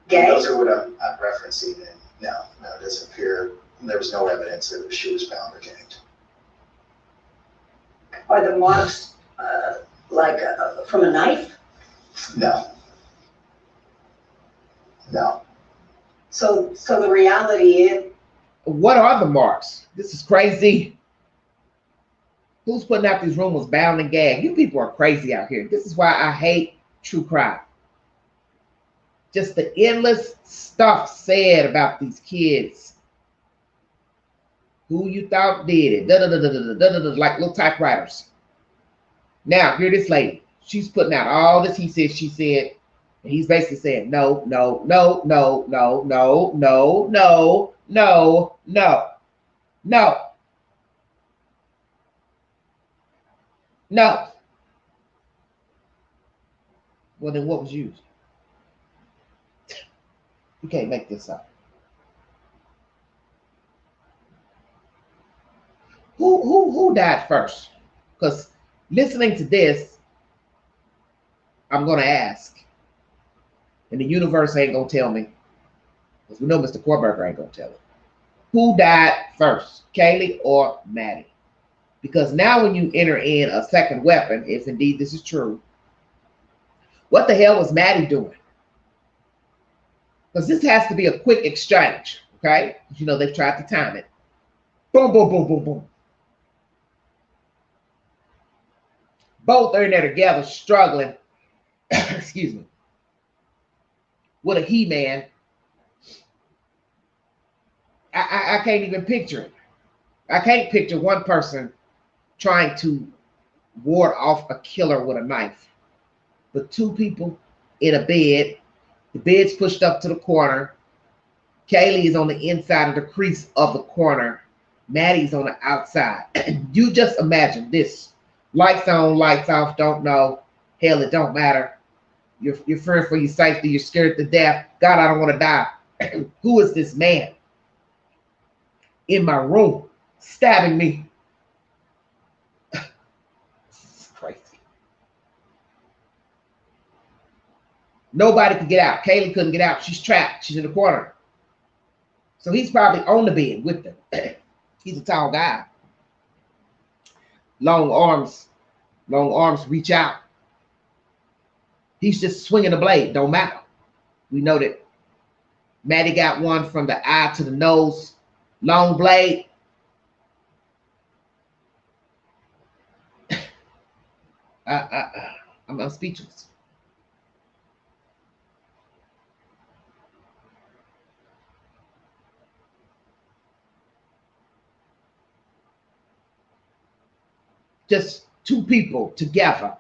Gay? Those are what I'm referencing. And no, it doesn't appear, there was no evidence that she was bound or gagged. Are the marks from a knife? No. No. So the reality is, what are the marks? This is crazy. Who's putting out these rumors bound and gagged? You people are crazy out here. This is why I hate true crime. Just the endless stuff said about these kids. Who you thought did it. Like little typewriters. Now, hear this lady. She's putting out all this he said, she said. And he's basically saying, no, no, no, no, no, no, no, no, no, no, no, no. Well, then what was used? You can't make this up. Who died first? Because listening to this, I'm going to ask. And the universe ain't going to tell me. Because we know Mr. Korberger ain't going to tell it. Who died first, Kaylee or Maddie? Because now when you enter in a second weapon, if indeed this is true, what the hell was Maddie doing? Because this has to be a quick exchange, okay? You know, they've tried to time it. Boom, boom, boom, boom, boom. Both are in there together, struggling, excuse me, with a He-Man. I can't even picture it. I can't picture one person trying to ward off a killer with a knife, but two people in a bed. The bed's pushed up to the corner. Kaylee is on the inside of the crease of the corner. Maddie's on the outside. You just imagine this. Lights on, lights off, don't know. Hell, it don't matter. You're fearing for your safety. You're scared to death. God, I don't want to die. Who is this man in my room stabbing me? This is crazy. Nobody could get out. Kaylee couldn't get out. She's trapped. She's in the corner. So he's probably on the bed with them. He's a tall guy. Long arms reach out. He's just swinging the blade. Don't matter. We know that Maddie got one from the eye to the nose. Long blade. I'm speechless. Just two people together.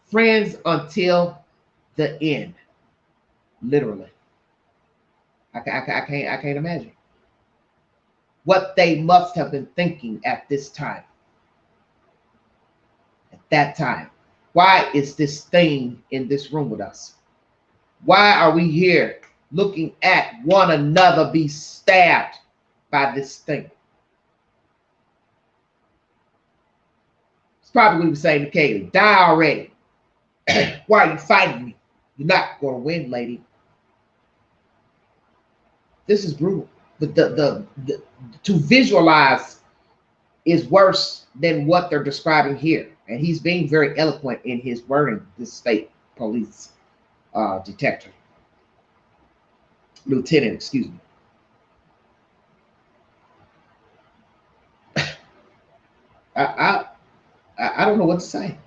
Friends until the end. Literally. I can't imagine what they must have been thinking at this time. At that time. Why is this thing in this room with us? Why are we here looking at one another be stabbed by this thing? It's probably what he was saying to Kaylee. Die already. Why are you fighting me? You're not going to win, lady. This is brutal. The to visualize is worse than what they're describing here. And he's being very eloquent in his wording, this state police detective. Lieutenant, excuse me. I don't know what to say.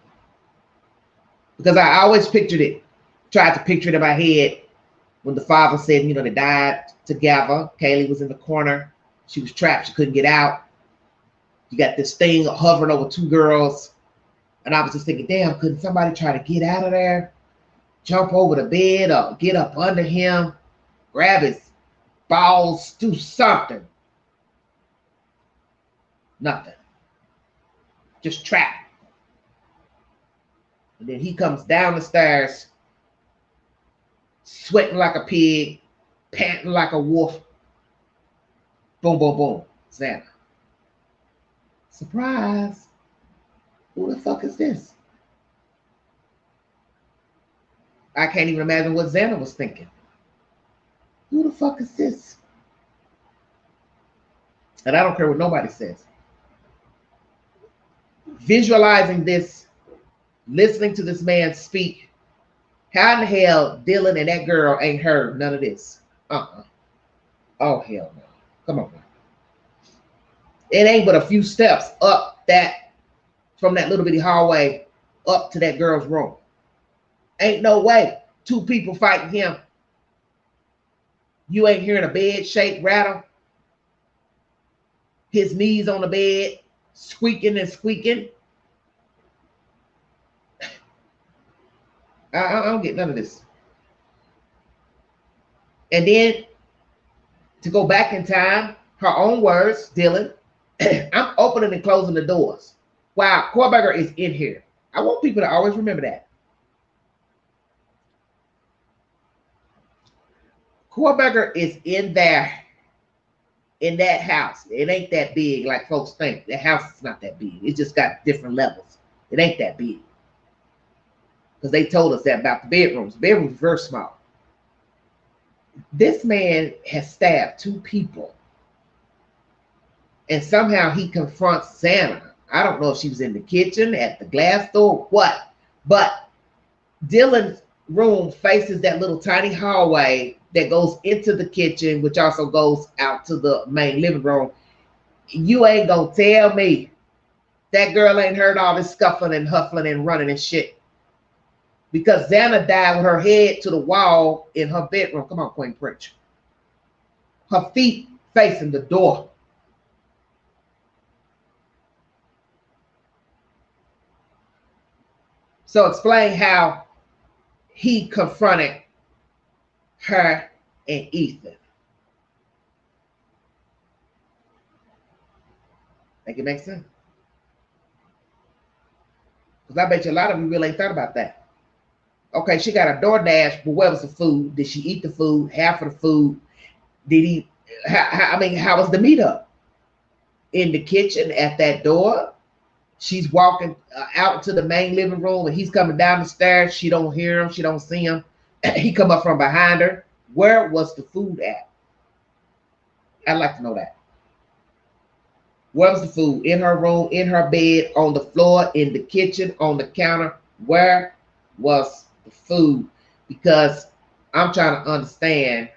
Because I always pictured it, tried to picture it in my head when the father said, you know, they died together. Kaylee was in the corner. She was trapped. She couldn't get out. You got this thing hovering over two girls. And I was just thinking, damn, couldn't somebody try to get out of there? Jump over the bed or get up under him, grab his balls, do something. Nothing. Just trapped. And then he comes down the stairs, sweating like a pig, panting like a wolf. Boom, boom, boom. Xana. Surprise. Who the fuck is this? I can't even imagine what Xana was thinking. Who the fuck is this? And I don't care what nobody says. Visualizing this, listening to this man speak, how in the hell Dylan and that girl ain't heard none of this? Oh, hell no. Come on, man. It ain't but a few steps up that, from that little bitty hallway up to that girl's room. Ain't no way. Two people fighting him. You ain't hearing a bed shake, rattle. His knees on the bed, squeaking and squeaking. I don't get none of this. And then, to go back in time, her own words, Dylan, I'm opening and closing the doors. Wow, Korberger is in here. I want people to always remember that. Korberger is in there, in that house. It ain't that big like folks think. The house is not that big. It just got different levels. It ain't that big. Because they told us that about the bedrooms. The bedrooms were very small. This man has stabbed two people. And somehow he confronts Xana. I don't know if she was in the kitchen, at the glass door, what. But Dylan's room faces that little tiny hallway that goes into the kitchen, which also goes out to the main living room. You ain't gonna tell me that girl ain't heard all this scuffling and huffling and running and shit. Because Xana died with her head to the wall in her bedroom. Come on, Queen, preach. her feet facing the door. So explain how he confronted her and Ethan. Make it make sense? Because I bet you a lot of you really ain't thought about that. Okay, she got a DoorDash, but where was the food? Did she eat the food? Half of the food? Did he? How was the meetup? In the kitchen at that door? She's walking out to the main living room, and he's coming down the stairs. She don't hear him. She don't see him. He come up from behind her. Where was the food at? I'd like to know that. Where was the food? In her room, in her bed, on the floor, in the kitchen, on the counter? Where was the food? Because I'm trying to understand,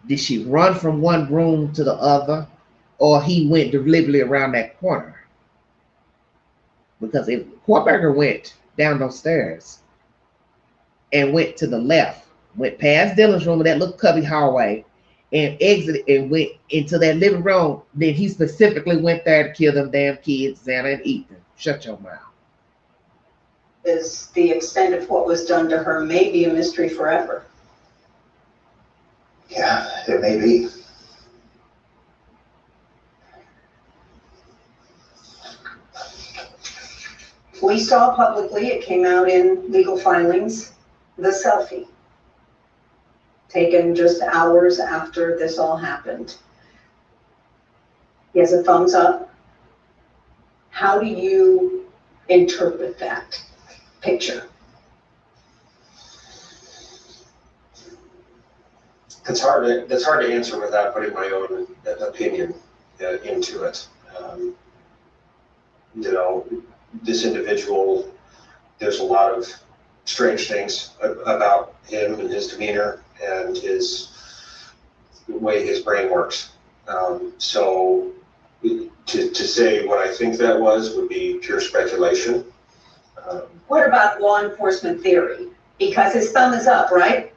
did she run from one room to the other, or he went deliberately around that corner? Because if Korberger went down those stairs and went to the left, went past Dylan's room in that little cubby hallway, and exited and went into that living room, then he specifically went there to kill them damn kids, Xana and Ethan. Shut your mouth. Is the extent of what was done to her may be a mystery forever. Yeah, it may be. We saw publicly, it came out in legal filings, the selfie taken just hours after this all happened. He has a thumbs up. How do you interpret that picture? That's hard to answer without putting my own opinion into it. You know, this individual, there's a lot of strange things about him and his demeanor and the way his brain works. So to say what I think that was would be pure speculation. What about law enforcement theory? Because his thumb is up, right?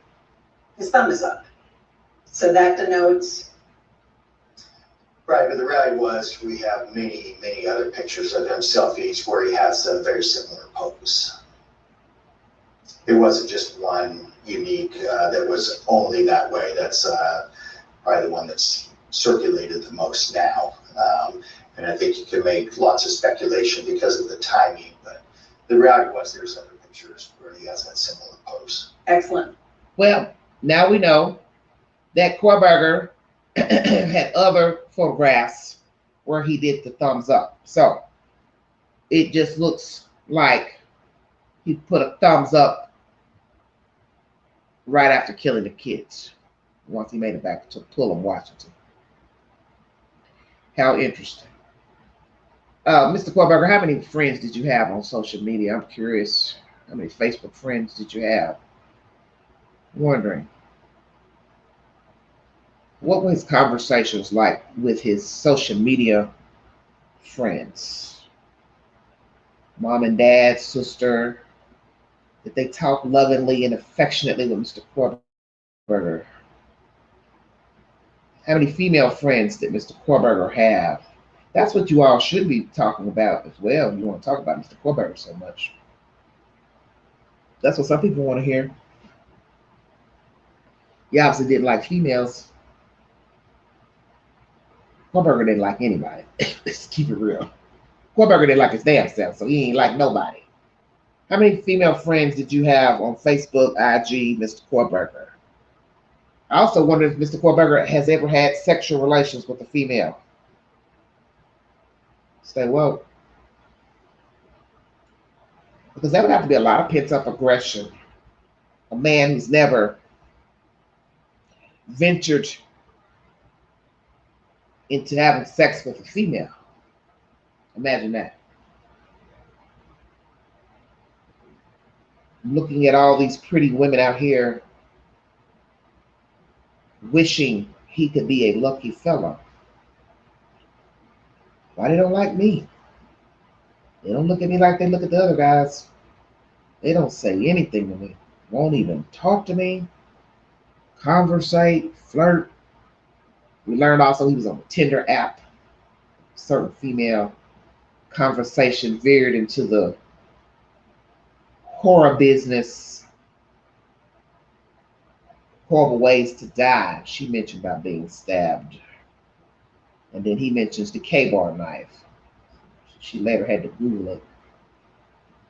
His thumb is up. So that denotes. Right, but the reality was we have many, many other pictures of him, selfies, where he has a very similar pose. It wasn't just one unique that was only that way. That's probably the one that's circulated the most now. And I think you can make lots of speculation because of the timing, but the reality was there's other pictures where he has that similar pose. Excellent. Well, now we know that Korberger had other photographs where he did the thumbs up. So it just looks like he put a thumbs up right after killing the kids once he made it back to Pullman, Washington. How interesting. Mr. Korberger, how many friends did you have on social media? I'm curious. How many Facebook friends did you have? Wondering. What were his conversations like with his social media friends? Mom and dad, sister? Did they talk lovingly and affectionately with Mr. Korberger? How many female friends did Mr. Korberger have? That's what you all should be talking about as well. You want to talk about Mr. Korberger so much. That's what some people want to hear. You obviously didn't like females. Korberger didn't like anybody. Let's keep it real. Korberger didn't like his damn self, so he ain't like nobody. How many female friends did you have on Facebook, IG, Mr. Korberger? I also wonder if Mr. Korberger has ever had sexual relations with a female. Stay woke. Because that would have to be a lot of pent-up aggression. A man who's never ventured into having sex with a female. Imagine that. Looking at all these pretty women out here wishing he could be a lucky fella. Why they don't like me? They don't look at me like they look at the other guys. They don't say anything to me. Won't even talk to me. conversate, flirt. We learned also he was on the Tinder app. Certain female conversation veered into the horror business, horrible ways to die. She mentioned about being stabbed. And then he mentions the K-bar knife. She later had to Google it.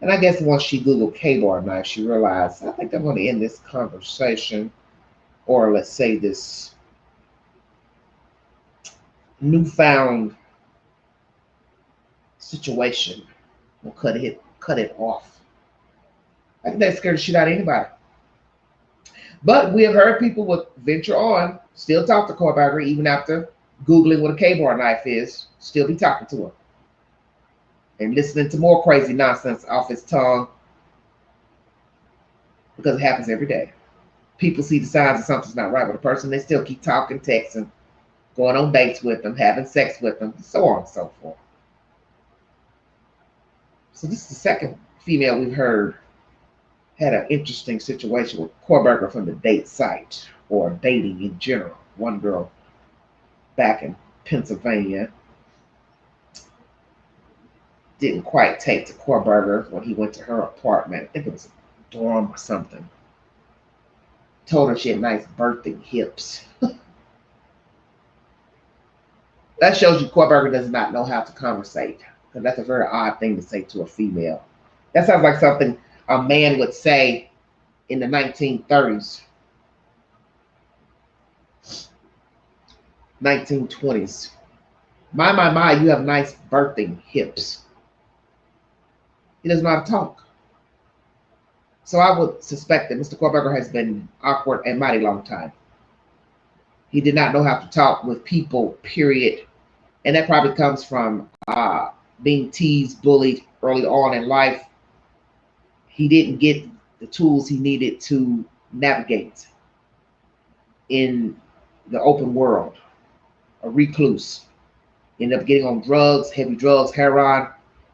And I guess once she Googled K-bar knife, she realized, I think I'm going to end this conversation, or let's say this newfound situation. We'll cut it off. I think that scared the shit out of anybody. But we have heard people would venture on, still talk to Korberger even after Googling what a K-bar knife is, still be talking to him. And listening to more crazy nonsense off his tongue, because it happens every day. People see the signs of something's not right with a person, they still keep talking, texting, going on dates with them, having sex with them, so on and so forth. So this is the second female we've heard had an interesting situation with Korberger from the date site, or dating in general. One girl back in Pennsylvania didn't quite take to Korberger when he went to her apartment. I think it was a dorm or something. Told her she had nice birthing hips. That shows you Korberger does not know how to conversate, because that's a very odd thing to say to a female. That sounds like something a man would say in the 1930s, 1920s. My, you have nice birthing hips. He doesn't know how to talk. So I would suspect that Mr. Korberger has been awkward a mighty long time. He did not know how to talk with people, period. And that probably comes from being teased, bullied early on in life. He didn't get the tools he needed to navigate in the open world. A recluse. Ended up getting on drugs, heavy drugs, heroin,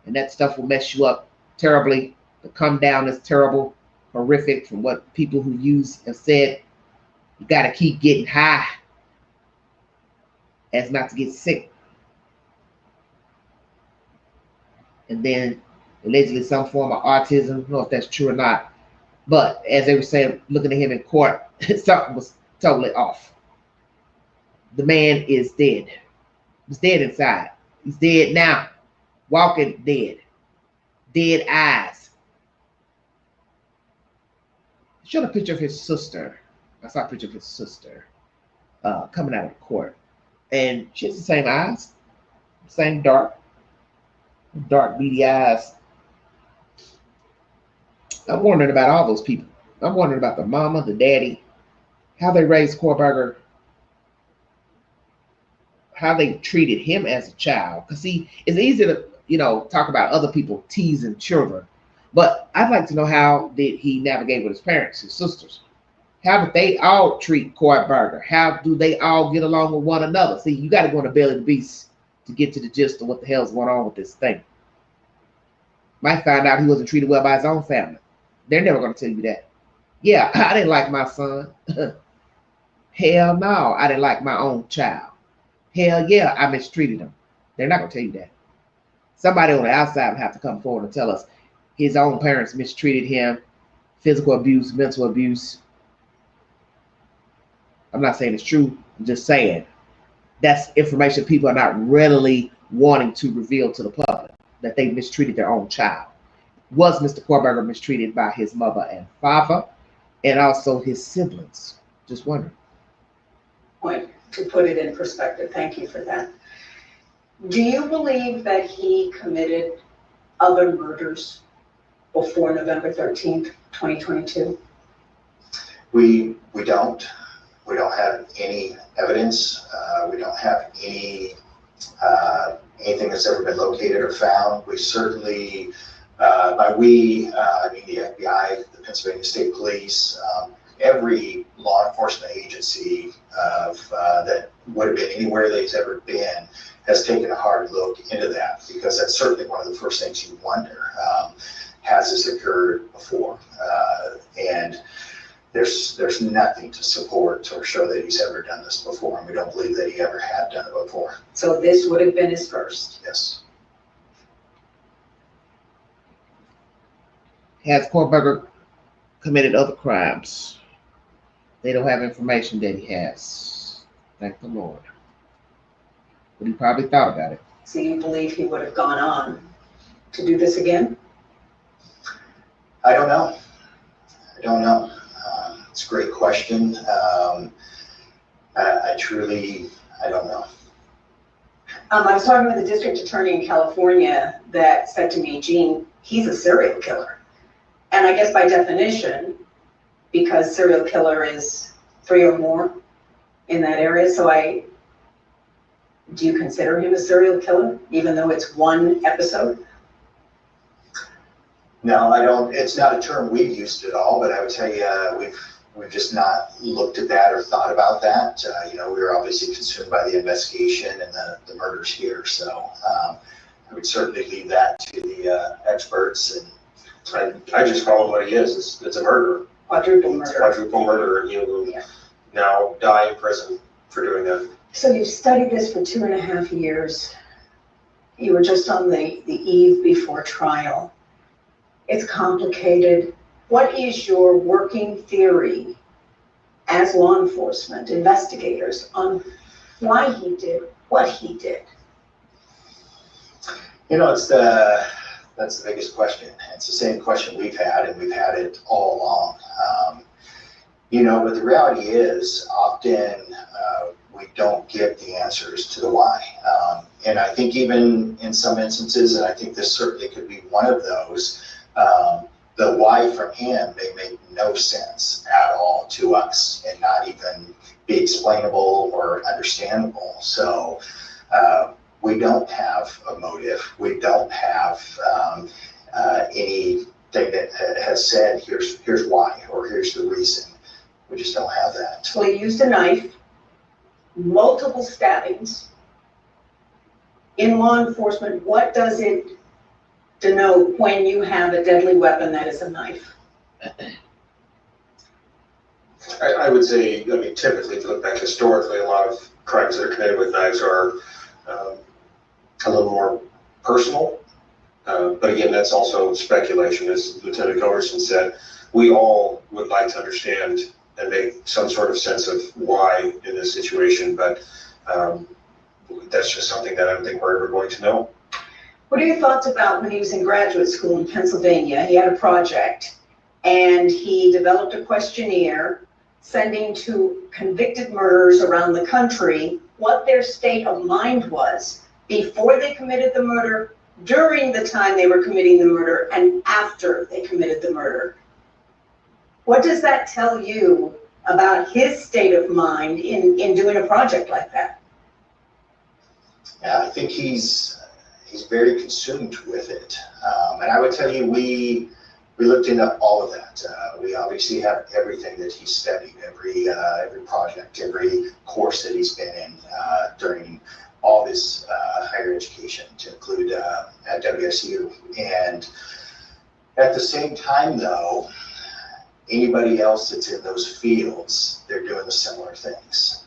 and that stuff will mess you up terribly. The come down is terrible, horrific from what people who use have said. You got to keep getting high as not to get sick. And then allegedly some form of autism. I don't know if that's true or not. But as they were saying, looking at him in court, something was totally off. The man is dead. He's dead inside. He's dead now. Walking dead. Dead eyes. I showed a picture of his sister. I saw a picture of his sister coming out of court. And she has the same eyes. Same dark, beady eyes. I'm wondering about all those people. I'm wondering about the mama, the daddy, how they raised Korberger, how they treated him as a child. Because see, it's easy to, talk about other people teasing children. But I'd like to know, how did he navigate with his parents, his sisters? How did they all treat Korberger? How do they all get along with one another? See, you got to go in the belly of the beast to get to the gist of what the hell's going on with this thing. Might find out he wasn't treated well by his own family. They're never going to tell you that. Yeah, I didn't like my son. Hell no, I didn't like my own child. Hell yeah, I mistreated him. They're not going to tell you that. Somebody on the outside would have to come forward and tell us his own parents mistreated him, physical abuse, mental abuse. I'm not saying it's true. I'm just saying that's information people are not readily wanting to reveal to the public, that they mistreated their own child. Was Mr. Korberger mistreated by his mother and father, and also his siblings? Just wondering. Point to put it in perspective. Thank you for that. Do you believe that he committed other murders before November 13th, 2022? We don't. We don't have any evidence. We don't have anything that's ever been located or found. We certainly, I mean the FBI, the Pennsylvania State Police, every law enforcement agency that would have been anywhere they've ever been has taken a hard look into that, because that's certainly one of the first things you wonder. Has this occurred before? And there's nothing to support or show that he's ever done this before, and we don't believe that he ever had done it before. So this would have been his first. Yes. Has Korberger committed other crimes? They don't have information that he has. Thank the Lord. But he probably thought about it. So you believe he would have gone on to do this again? I don't know. I don't know. It's a great question. I truly, I don't know. I was talking with a district attorney in California that said to me, Gene, he's a serial killer. And I guess by definition, because serial killer is 3 or more in that area, do you consider him a serial killer, even though it's one episode? No, I don't. It's not a term we've used at all, but I would tell you we've just not looked at that or thought about that. We were obviously consumed by the investigation and the murders here, so I would certainly leave that to the experts. And I just call him what he is. It's a murderer. Quadruple murder. Quadruple murder, and he will now die in prison for doing that. So you studied this for 2.5 years. You were just on the eve before trial. It's complicated. What is your working theory as law enforcement investigators on why he did what he did? That's the biggest question. It's the same question we've had, and we've had it all along. But the reality is often we don't get the answers to the why. And I think even in some instances, and I think this certainly could be one of those, the why from him may make no sense at all to us and not even be explainable or understandable. So we don't have a motive. We don't have anything that has said, here's why, or here's the reason. We just don't have that. Well, he used a knife, multiple stabbings. In law enforcement, what does it denote when you have a deadly weapon that is a knife? I would say, typically, if you look back historically, a lot of crimes that are committed with knives are a little more personal. But again, that's also speculation. As Lieutenant Culverson said, we all would like to understand and make some sort of sense of why in this situation, but that's just something that I don't think we're ever going to know. What are your thoughts about when he was in graduate school in Pennsylvania? He had a project and he developed a questionnaire sending to convicted murderers around the country what their state of mind was before they committed the murder, during the time they were committing the murder, and after they committed the murder. What does that tell you about his state of mind in doing a project like that? Yeah, I think he's very consumed with it. And I would tell you, we looked into all of that. We obviously have everything that he's studied, every project, every course that he's been in during all of his higher education, to include at WSU. And at the same time, though, anybody else that's in those fields, they're doing the similar things,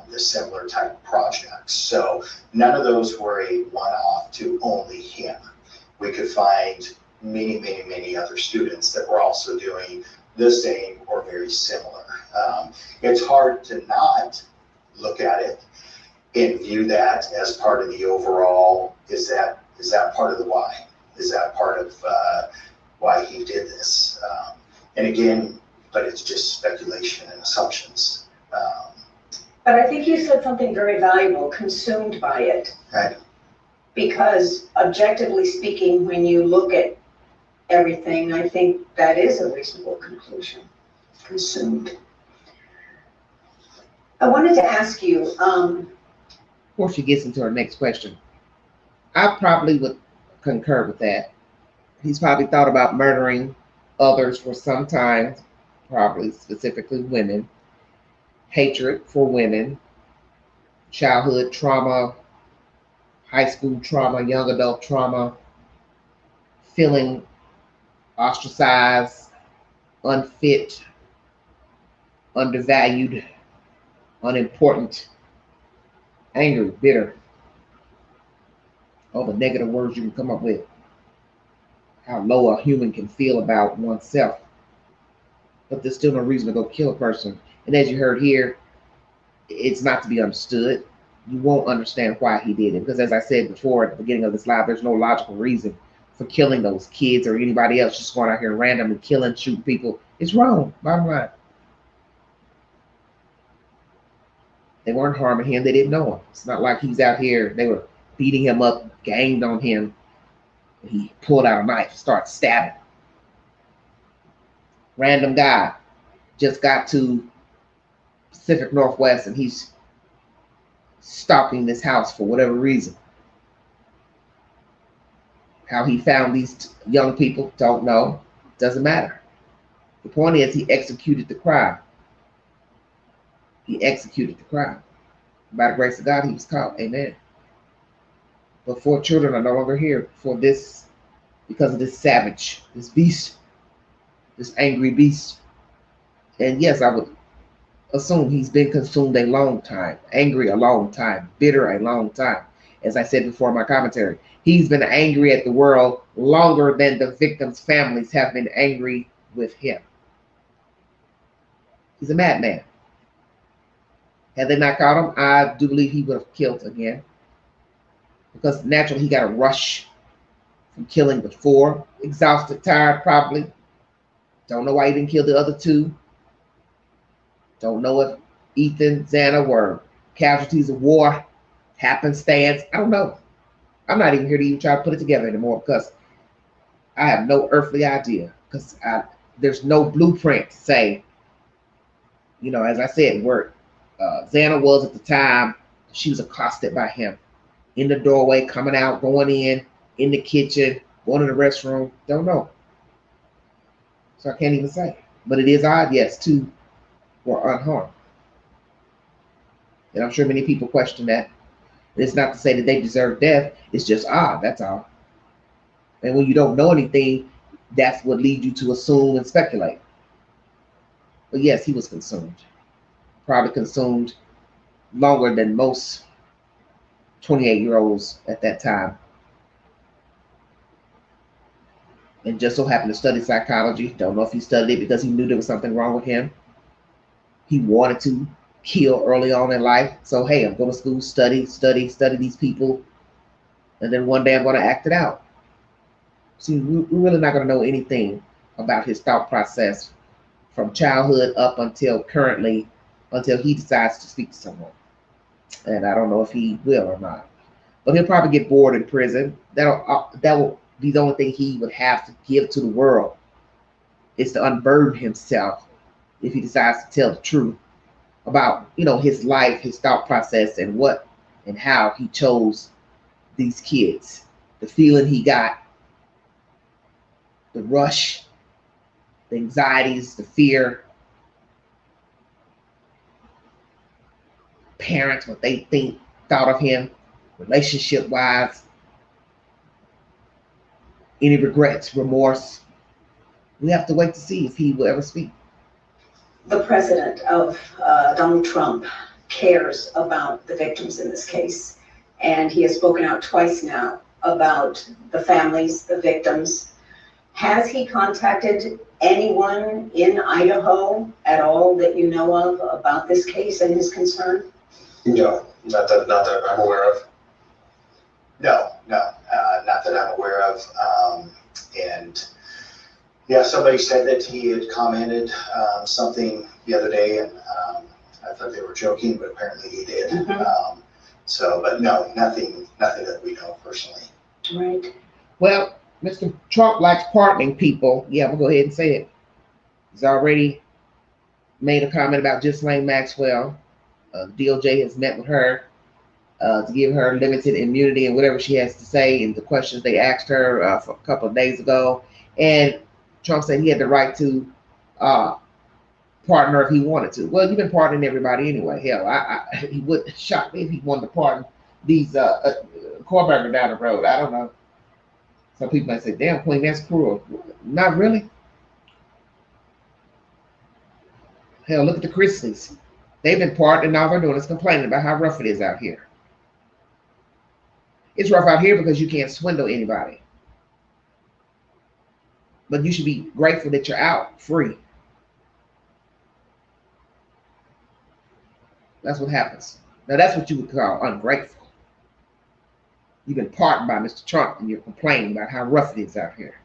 the similar type of projects. So none of those were a one-off to only him. We could find many, many, many other students that were also doing the same or very similar. It's hard to not look at it and view that as part of the overall, is that part of the why? Is that part of why he did this? And again, but it's just speculation and assumptions. But I think you said something very valuable, consumed by it. Right. Because objectively speaking, when you look at everything, I think that is a reasonable conclusion, consumed. I wanted to ask you, Before she gets into her next question, I probably would concur with that. He's probably thought about murdering others for some time, probably specifically women, hatred for women, childhood trauma, high school trauma, young adult trauma, feeling ostracized, unfit undervalued, unimportant, angry, bitter, all the negative words you can come up with, how low a human can feel about oneself. But there's still no reason to go kill a person. And as you heard here, it's not to be understood. You won't understand why he did it. Because as I said before at the beginning of this live, there's no logical reason for killing those kids or anybody else just going out here randomly killing, shooting people. It's wrong, bottom line. They weren't harming him. They didn't know him. It's not like he's out here. They were beating him up, ganged on him. And he pulled out a knife and started stabbing. Random guy just got to Pacific Northwest and he's stalking this house for whatever reason. How he found these young people, don't know. Doesn't matter. The point is he executed the crime. He executed the crime. By the grace of God, he was caught. Amen. But 4 children are no longer here for this, because of this savage, this beast, this angry beast. And yes, I would assume he's been consumed a long time, angry a long time, bitter a long time. As I said before in my commentary, he's been angry at the world longer than the victims' families have been angry with him. He's a madman. Had they not caught him, I do believe he would have killed again. Because naturally he got a rush from killing before. Exhausted, tired, probably. Don't know why he didn't kill the other 2. Don't know if Ethan, Xana were casualties of war, happenstance. I don't know. I'm not even here to even try to put it together anymore because I have no earthly idea. Because there's no blueprint to say, you know, as I said, where Xana was at the time, she was accosted by him in the doorway, coming out, going in the kitchen, going to the restroom. Don't know. So I can't even say. But it is odd, yes, 2 were unharmed. And I'm sure many people question that. It's not to say that they deserve death. It's just odd, that's all. And when you don't know anything, that's what leads you to assume and speculate. But yes, he was consumed. Probably consumed longer than most 28-year-olds at that time. And just so happened to study psychology. Don't know if he studied it because he knew there was something wrong with him. He wanted to kill early on in life. So, hey, I'm going to school, study these people. And then one day I'm going to act it out. See, we're really not going to know anything about his thought process from childhood up until currently, until he decides to speak to someone. And I don't know if he will or not. But he'll probably get bored in prison. That will be the only thing he would have to give to the world, is to unburden himself if he decides to tell the truth about, you know, his life, his thought process, and what and how he chose these kids. The feeling he got, the rush, the anxieties, the fear, parents, what they thought of him, relationship wise, any regrets, remorse. We have to wait to see if he will ever speak. The president of Donald Trump cares about the victims in this case, and he has spoken out twice now about the families, the victims. Has he contacted anyone in Idaho at all that you know of about this case and his concern? No, not that I'm aware of. No, not that I'm aware of. And yeah, somebody said that he had commented something the other day, and I thought they were joking, but apparently he did. Mm-hmm. But no, nothing that we know personally. Right. Well, Mr. Trump likes pardoning people. Yeah, we'll go ahead and say it. He's already made a comment about Ghislaine Maxwell. DOJ has met with her to give her limited immunity and whatever she has to say and the questions they asked her a couple of days ago. And Trump said he had the right to pardon her if he wanted to. Well, you've been pardoning everybody anyway. Hell, he would shock me if he wanted to pardon these Korberger down the road. I don't know. Some people might say, damn, Queen, that's cruel. Not really. Hell, look at the Chrisleys. They've been partying and all they're doing is complaining about how rough it is out here. It's rough out here because you can't swindle anybody. But you should be grateful that you're out free. That's what happens. Now that's what you would call ungrateful. You've been pardoned by Mr. Trump and you're complaining about how rough it is out here.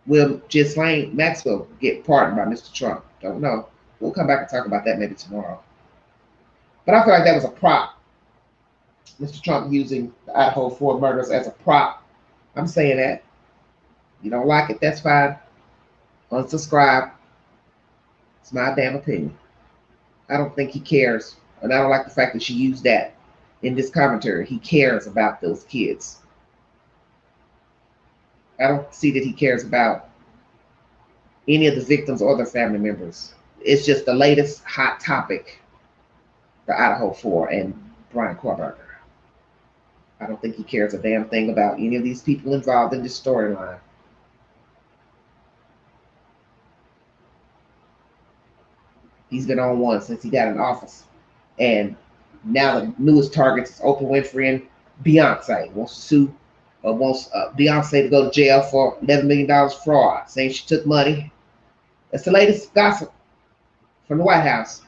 Will Ghislaine Maxwell get pardoned by Mr. Trump? Don't know. We'll come back and talk about that maybe tomorrow. But I feel like that was a prop. Mr. Trump using the Idaho 4 murders as a prop. I'm saying that. You don't like it, that's fine. Unsubscribe. It's my damn opinion. I don't think he cares. And I don't like the fact that she used that in this commentary. He cares about those kids. I don't see that he cares about any of the victims or their family members. It's just the latest hot topic, the Idaho 4 and Brian Korberger. I don't think he cares a damn thing about any of these people involved in this storyline. He's been on one since he got in office. And now the newest targets is Oprah Winfrey and Beyonce. Wants to sue, wants Beyonce to go to jail for $11 million fraud, saying she took money. That's the latest gossip from the White House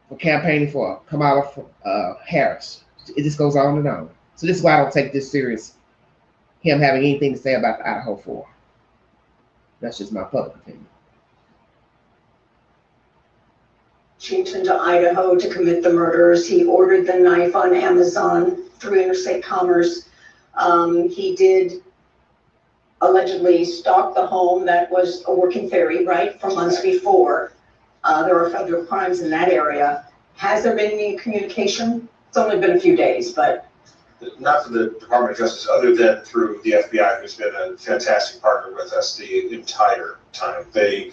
for campaigning for Kamala Harris. It just goes on and on. So this is why I don't take this serious, him having anything to say about the Idaho 4. That's just my public opinion. Washington to Idaho to commit the murders. He ordered the knife on Amazon through interstate commerce. He did allegedly stalk the home that was a working ferry, right, for months before. There are federal crimes in that area. Has there been any communication? It's only been a few days, but. Not for the Department of Justice, other than through the FBI, who's been a fantastic partner with us the entire time. They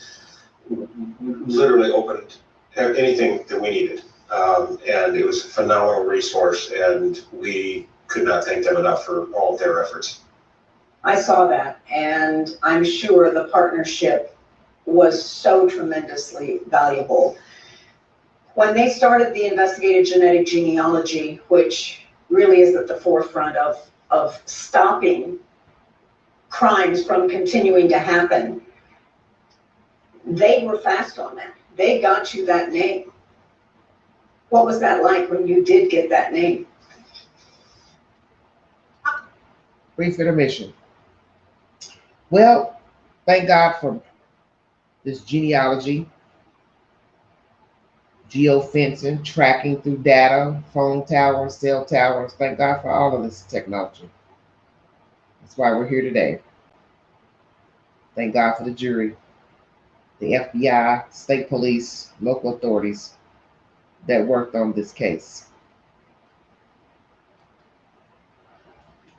literally opened anything that we needed. And it was a phenomenal resource, and we could not thank them enough for all of their efforts. I saw that, and I'm sure the partnership was so tremendously valuable. When they started the investigative genetic genealogy, which really is at the forefront of stopping crimes from continuing to happen, they were fast on that. They got you that name. What was that like when you did get that name? Brief intermission. Well, thank God for this genealogy, geofencing, tracking through data, phone towers, cell towers. Thank God for all of this technology. That's why we're here today. Thank God for the jury, the FBI, state police, local authorities that worked on this case.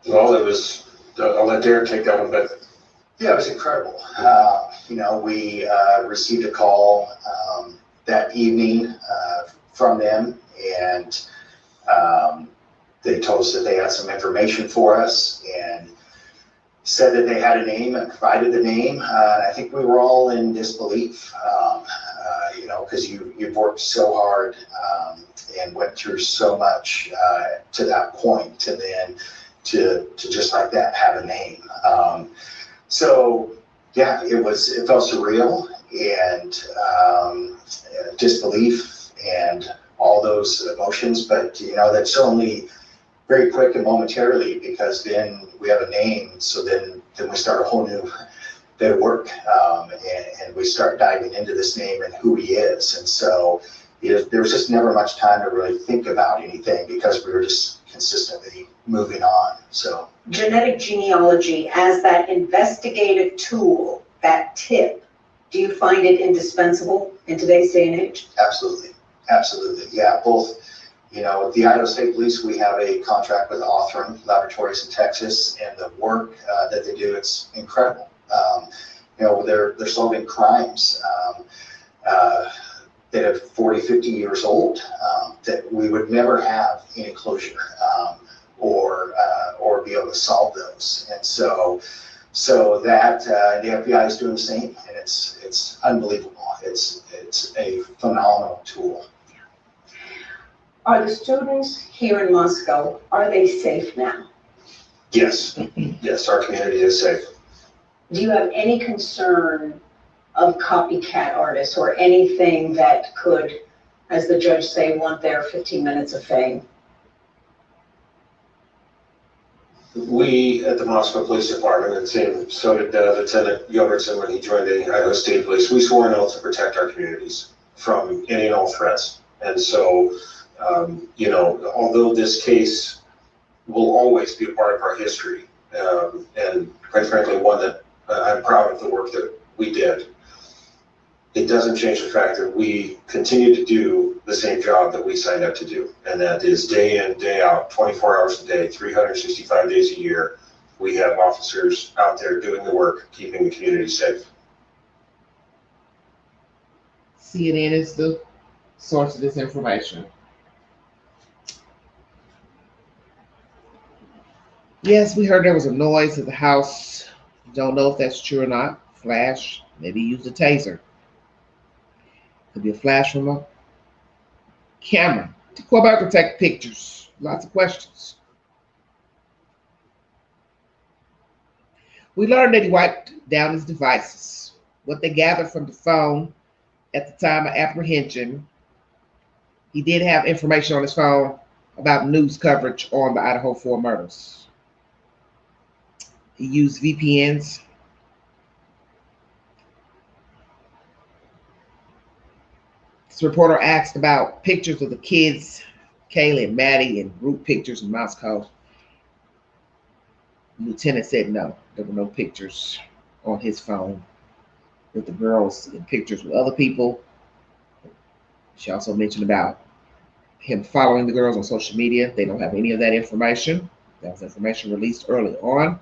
Well, it was, I'll let Derek take that one, but Yeah, it was incredible. We received a call that evening from them, and they told us that they had some information for us and said that they had a name and provided the name. I think we were all in disbelief, because you've worked so hard and went through so much to that point, and then to just like that have a name. So yeah, it felt surreal and disbelief and all those emotions, but that's only very quick and momentarily, because then we have a name. So then we start a whole new bit of work, and we start diving into this name and who he is. And so there was just never much time to really think about anything, because we were just consistently moving on. So Genetic genealogy as that investigative tool, that tip, do you find it indispensable in today's day and age? absolutely, yeah. Both, the Idaho State Police, we have a contract with Othram Laboratories in Texas, and the work that they do, it's incredible. They're solving crimes that are 40, 50 years old, that we would never have any closure or be able to solve those. And so So that the FBI is doing the same, and it's unbelievable. It's a phenomenal tool. Are the students here in Moscow, are they safe now? Yes, yes, our community is safe. Do you have any concern of copycat artists or anything that could, as the judge say, want their 15 minutes of fame? We at the Moscow Police Department, and so did Lieutenant Yogertson when he joined the Idaho State Police, we swore an oath to protect our communities from any and all threats. And so, you know, although this case will always be a part of our history, and quite frankly, one that I'm proud of the work that we did, it doesn't change the fact that we continue to do the same job that we signed up to do. And that is day in, day out, 24 hours a day, 365 days a year. We have officers out there doing the work, keeping the community safe. CNN is the source of this information. Yes, we heard there was a noise at the house. Don't know if that's true or not. Flash, maybe use a taser. Could be a flash from a camera. To go back and take pictures. Lots of questions. We learned that he wiped down his devices. What they gathered from the phone at the time of apprehension, he did have information on his phone about news coverage on the Idaho 4 murders. He used VPNs. This reporter asked about pictures of the kids, Kaylee and Maddie, and group pictures in Moscow. The lieutenant said no, there were no pictures on his phone with the girls and pictures with other people. She also mentioned about him following the girls on social media. They don't have any of that information. That was information released early on.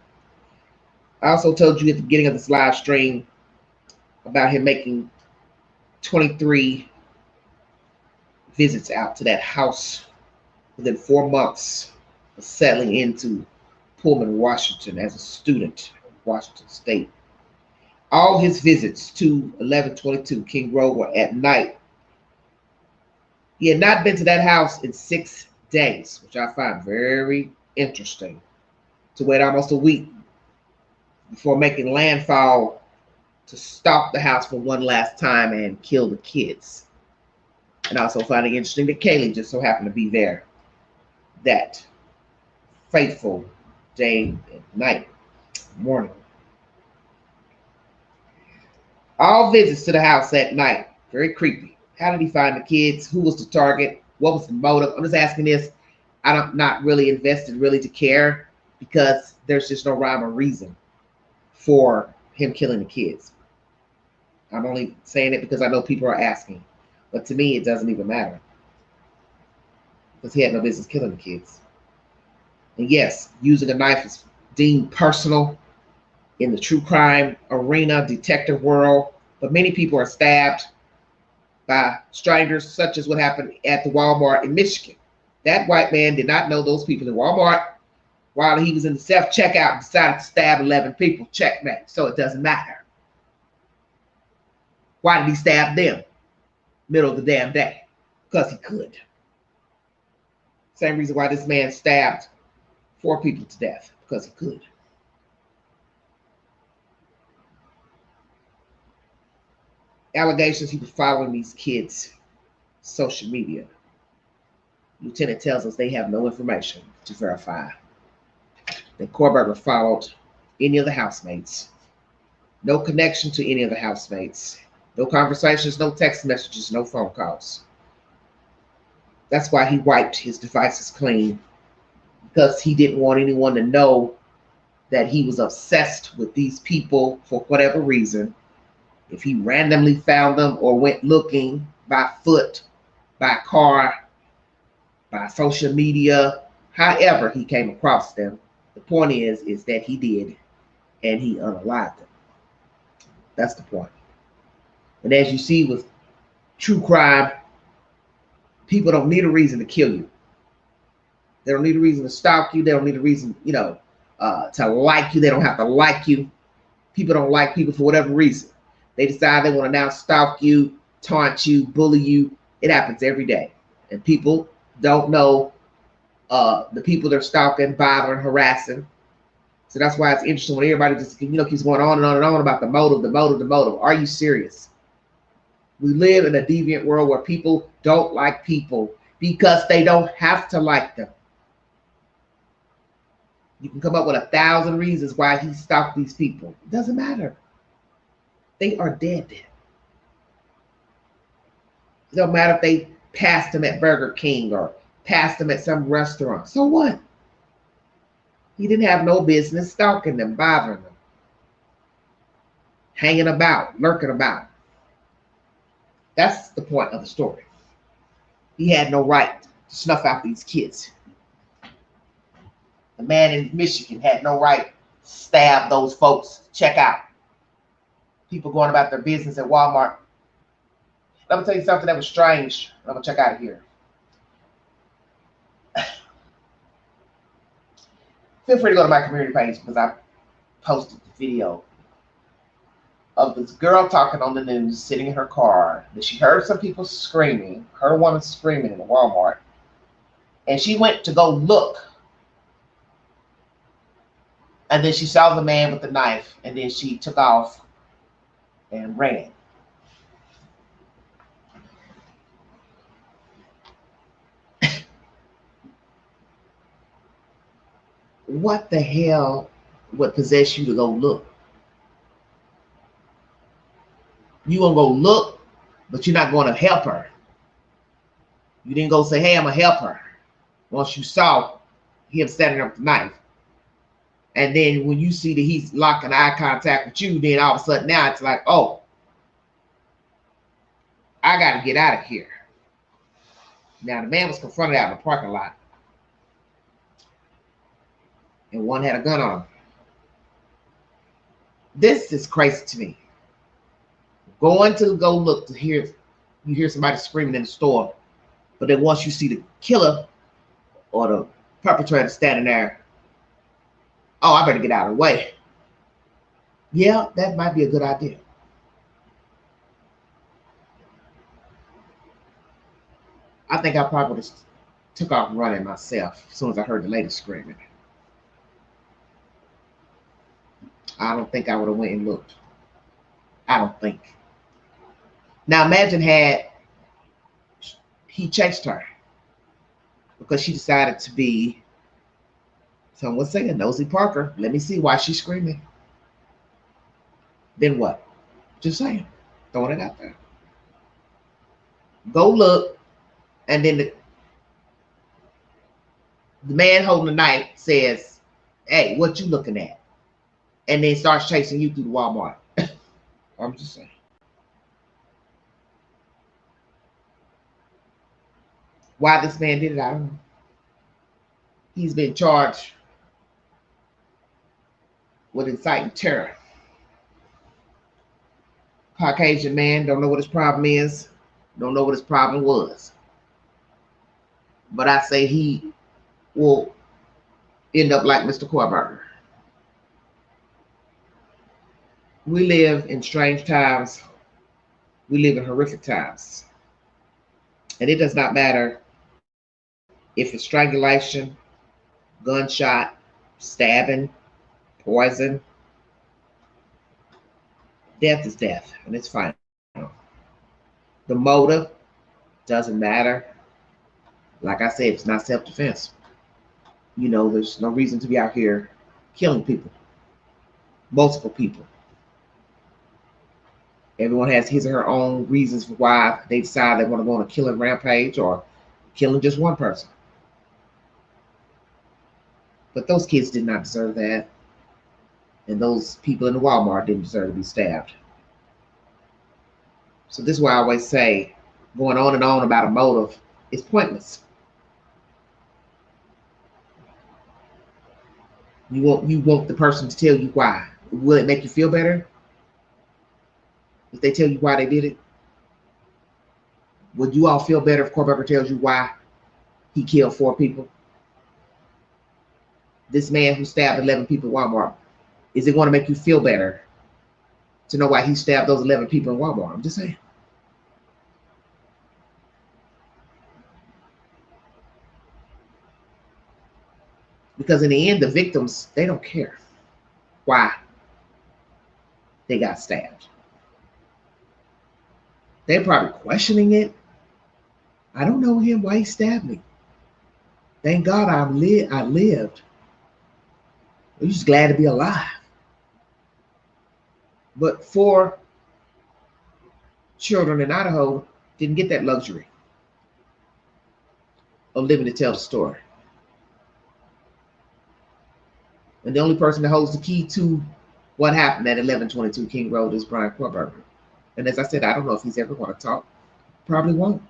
I also told you at the beginning of this live stream about him making 23 visits out to that house within 4 months of settling into Pullman, Washington as a student at Washington State. All his visits to 1122 King Road were at night. He had not been to that house in 6 days, which I find very interesting. To wait almost a week before making landfall to stalk the house for one last time and kill the kids. And also finding interesting that Kaylee just so happened to be there that fateful day and night, morning. All visits to the house at night, very creepy. How did he find the kids? Who was the target? What was the motive? I'm just asking this. I'm not really invested really to care because there's just no rhyme or reason for him killing the kids. I'm only saying it because I know people are asking. But to me, it doesn't even matter. Because he had no business killing the kids. And yes, using a knife is deemed personal in the true crime arena, detective world. But many people are stabbed by strangers, such as what happened at the Walmart in Michigan. That white man did not know those people in Walmart. While he was in the self-checkout, decided to stab 11 people. Checkmate. So it doesn't matter. Why did he stab them? Middle of the damn day. Because he could. Same reason why this man stabbed 4 people to death. Because he could. Allegations he was following these kids' social media. Lieutenant tells us they have no information to verify that Korberger followed any of the housemates. No connection to any of the housemates. No conversations, no text messages, no phone calls. That's why he wiped his devices clean, because he didn't want anyone to know that he was obsessed with these people for whatever reason. If he randomly found them or went looking by foot, by car, by social media, however he came across them, the point is that he did, and he unalived them. That's the point. And as you see with true crime, people don't need a reason to kill you. They don't need a reason to stalk you. They don't need a reason, to like you. They don't have to like you. People don't like people for whatever reason. They decide they want to now stalk you, taunt you, bully you. It happens every day. And people don't know the people they're stalking, bothering, harassing. So that's why it's interesting when everybody just keeps going on and on and on about the motive, the motive, the motive. Are you serious? We live in a deviant world where people don't like people because they don't have to like them. You can come up with 1,000 reasons why he stalked these people. It doesn't matter. They are dead. It don't matter if they passed him at Burger King or passed him at some restaurant. So what? He didn't have no business stalking them, bothering them, hanging about, lurking about. That's the point of the story. He had no right to snuff out these kids. The man in Michigan had no right to stab those folks. Check out. People going about their business at Walmart. Let me tell you something that was strange. I'm going to check out of here. Feel free to go to my community page because I posted the video of this girl talking on the news, sitting in her car, that she heard some people screaming, her woman screaming in the Walmart, and she went to go look. And then she saw the man with the knife, and then she took off and ran. What the hell would possess you to go look? You gonna go look, but you're not going to help her. You didn't go say, hey, I'm gonna help her. Once you saw him standing up with the knife. And then when you see that he's locking eye contact with you, then all of a sudden now it's like, oh, I got to get out of here. Now the man was confronted out in the parking lot. And one had a gun on him. This is crazy to me. Going to go look to hear, you hear somebody screaming in the store, but then once you see the killer or the perpetrator standing there, oh, I better get out of the way. Yeah, that might be a good idea. I think I probably just took off running myself as soon as I heard the lady screaming. I don't think I would have went and looked. I don't think. Now imagine had he chased her because she decided to be, someone saying, Nosy Parker. Let me see why she's screaming. Then what? Just saying. Throwing it out there. Go look. And then the man holding the knife says, hey, what you looking at? And then starts chasing you through the Walmart. I'm just saying. Why this man did it, I don't know. He's been charged with inciting terror. Caucasian man, don't know what his problem is, don't know what his problem was. But I say he will end up like Mr. Korberger. We live in strange times. We live in horrific times. And it does not matter if it's strangulation, gunshot, stabbing, poison. Death is death, and it's final. The motive doesn't matter. Like I said, it's not self-defense. You know, there's no reason to be out here killing people, multiple people. Everyone has his or her own reasons for why they decide they want to go on a killing rampage or killing just one person. But those kids did not deserve that. And those people in the Walmart didn't deserve to be stabbed. So this is why I always say, going on and on about a motive is pointless. You want the person to tell you why. Will it make you feel better if they tell you why they did it? Would you all feel better if Korberger tells you why he killed 4 people? This man who stabbed 11 people at Walmart, is it going to make you feel better to know why he stabbed those 11 people in Walmart. I'm just saying. Because in the end, the victims, they don't care why they got stabbed. They're probably questioning it. I don't know him. Why he stabbed me? Thank God I lived. I'm just glad to be alive. But 4 children in Idaho didn't get that luxury of living to tell the story. And the only person that holds the key to what happened at 1122 King Road is Brian Korberger. And as I said, I don't know if he's ever going to talk. Probably won't.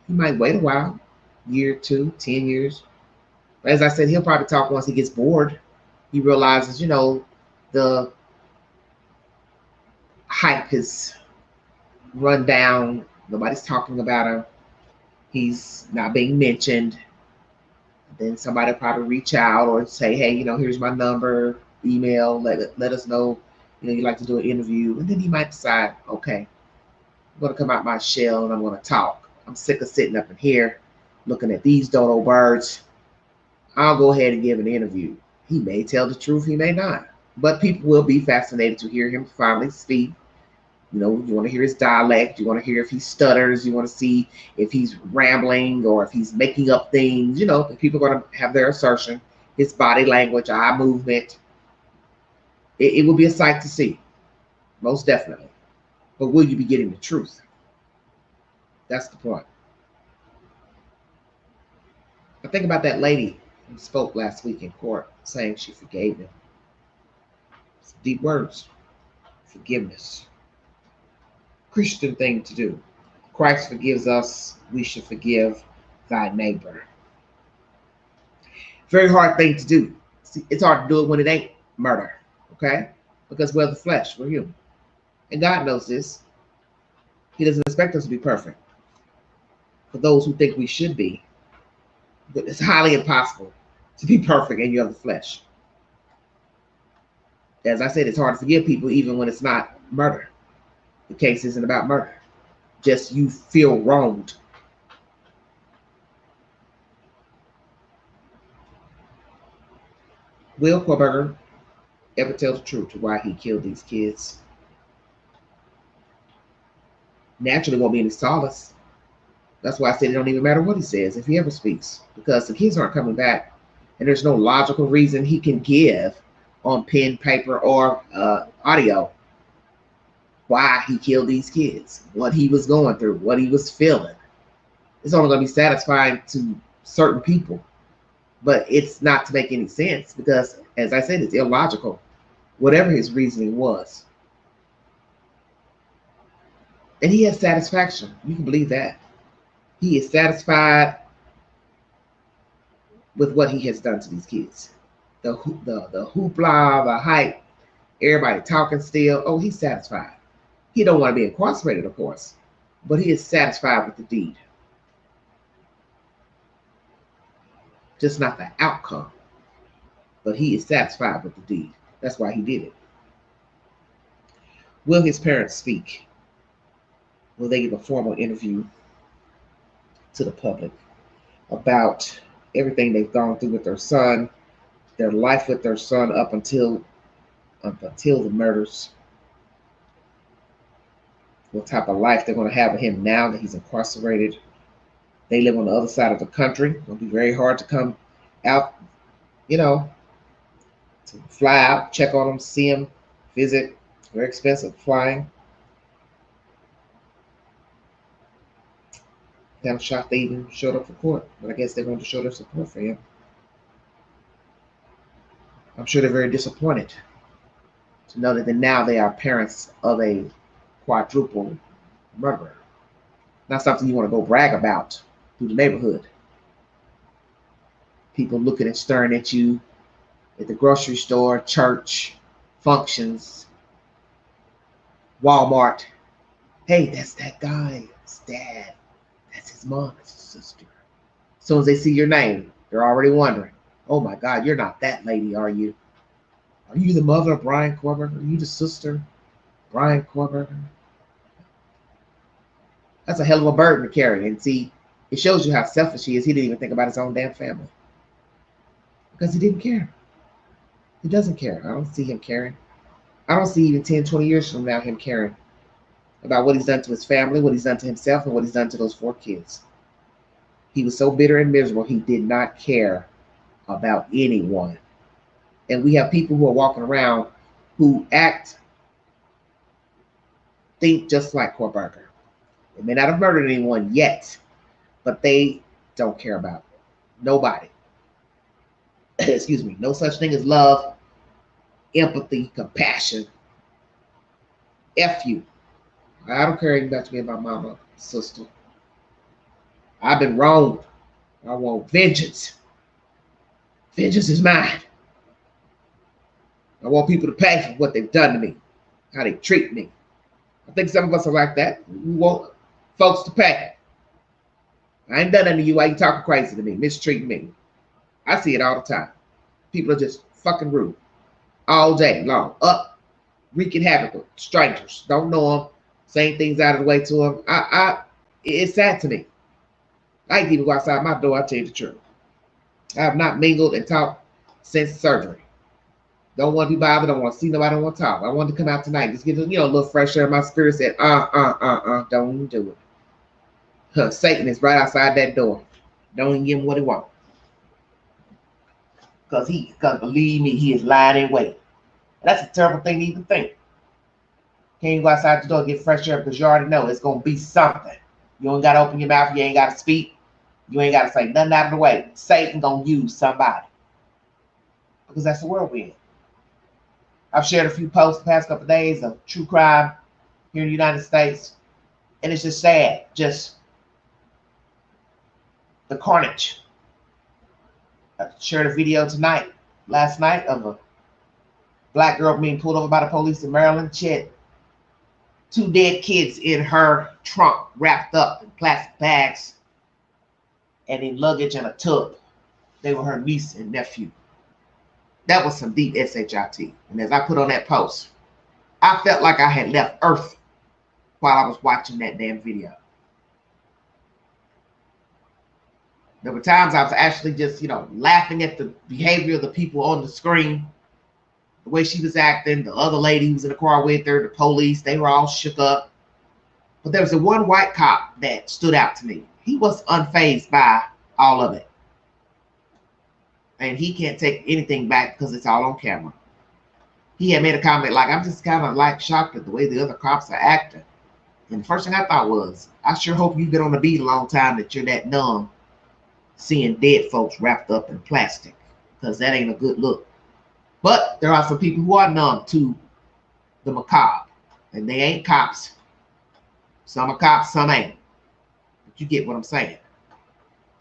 He might wait a while, year, 2, 10 years. But as I said, he'll probably talk once he gets bored. He realizes, the hype has run down. Nobody's talking about him. He's not being mentioned. Then somebody will probably reach out or say, hey, here's my number, email, let us know, you'd like to do an interview. And then he might decide, okay, I'm going to come out my shell and I'm going to talk. I'm sick of sitting up in here looking at these dodo birds. I'll go ahead and give an interview. He may tell the truth, he may not. But people will be fascinated to hear him finally speak. You want to hear his dialect. You want to hear if he stutters. You want to see if he's rambling or if he's making up things. People are going to have their assertion, his body language, eye movement. It will be a sight to see, most definitely. But will you be getting the truth? That's the point. I think about that lady who spoke last week in court saying she forgave him. It's deep words. Forgiveness. Christian thing to do. Christ forgives us. We should forgive thy neighbor. Very hard thing to do. See, it's hard to do it when it ain't murder. Okay? Because we're the flesh. We're human. And God knows this. He doesn't expect us to be perfect. For those who think we should be, but it's highly impossible to be perfect and you have the flesh. As I said, it's hard to forgive people even when it's not murder. The case isn't about murder. Just you feel wronged. Will Korberger ever tell the truth to why he killed these kids? Naturally won't be any solace. That's why I said it don't even matter what he says if he ever speaks, because the kids aren't coming back, and there's no logical reason he can give on pen, paper, or audio why he killed these kids, what he was going through, what he was feeling. It's only going to be satisfying to certain people, but it's not to make any sense because, as I said, it's illogical, whatever his reasoning was. And he has satisfaction. You can believe that. He is satisfied with what he has done to these kids. The hoopla, the hype, everybody talking still. Oh, he's satisfied. He don't want to be incarcerated, of course, but he is satisfied with the deed. Just not the outcome, but he is satisfied with the deed. That's why he did it. Will his parents speak? Will they give a formal interview to the public about everything they've gone through with their son, their life with their son up until the murders, what type of life they're going to have with him now that he's incarcerated? They live on the other side of the country. It'll be very hard to come out, to fly out, check on them, see them, visit. Very expensive flying. I'm shocked they even showed up for court, but I guess they wanted to show their support for him. I'm sure they're very disappointed to know that now they are parents of a quadruple murderer. Not something you want to go brag about through the neighborhood. People looking and staring at you at the grocery store, church, functions, Walmart. Hey, that's that guy. It's dad. That's his mom. That's his sister. As soon as they see your name, they're already wondering, oh my God, you're not that lady, are you? Are you the mother of Brian Korberger? Are you the sister? Brian Korberger. That's a hell of a burden to carry. And see, it shows you how selfish he is. He didn't even think about his own damn family. Because he didn't care. He doesn't care. I don't see him caring. I don't see even 10, 20 years from now him caring about what he's done to his family, what he's done to himself, and what he's done to those 4 kids. He was so bitter and miserable, he did not care about anyone. And we have people who are walking around who think just like Korberger. They may not have murdered anyone yet, but they don't care about nobody. Excuse me. No such thing as love, empathy, compassion. F you. I don't care about me and my mama, sister. I've been wronged. I want vengeance. Vengeance is mine. I want people to pay for what they've done to me, how they treat me. I think some of us are like that. We want folks to pay. I ain't done nothing to you. Why you talking crazy to me, mistreating me? I see it all the time. People are just fucking rude all day long, up, wreaking havoc with strangers. Don't know them, saying things out of the way to them. It's sad to me. I ain't even go outside my door. I tell you the truth. I have not mingled and talked since surgery. Don't want to be bothered. Don't want to see nobody. Don't want to talk. I wanted to come out tonight. Just give a little fresh air. My spirit said, don't even do it. Satan is right outside that door. Don't even give him what he wants. Because believe me, he is lying in wait. That's a terrible thing to even think. Can't even go outside the door and get fresh air because you already know it's going to be something. You ain't got to open your mouth. You ain't got to speak. You ain't got to say nothing out of the way. Satan going to use somebody. Because that's the world we're in. I've shared a few posts the past couple of days of true crime here in the United States. And it's just sad. Just the carnage. I shared a video last night, of a black girl being pulled over by the police in Maryland. She had 2 dead kids in her trunk, wrapped up in plastic bags and in luggage and a tub. They were her niece and nephew. That was some deep shit. And as I put on that post, I felt like I had left Earth while I was watching that damn video. There were times I was actually just, laughing at the behavior of the people on the screen, the way she was acting, the other lady who was in the car with her, the police, they were all shook up. But there was the one white cop that stood out to me. He was unfazed by all of it. And he can't take anything back because it's all on camera. He had made a comment like, I'm just kind of like shocked at the way the other cops are acting. And the first thing I thought was, I sure hope you've been on the beat a long time that you're that numb seeing dead folks wrapped up in plastic, because that ain't a good look. But there are some people who are numb to the macabre, and they ain't cops. Some are cops, some ain't. But you get what I'm saying.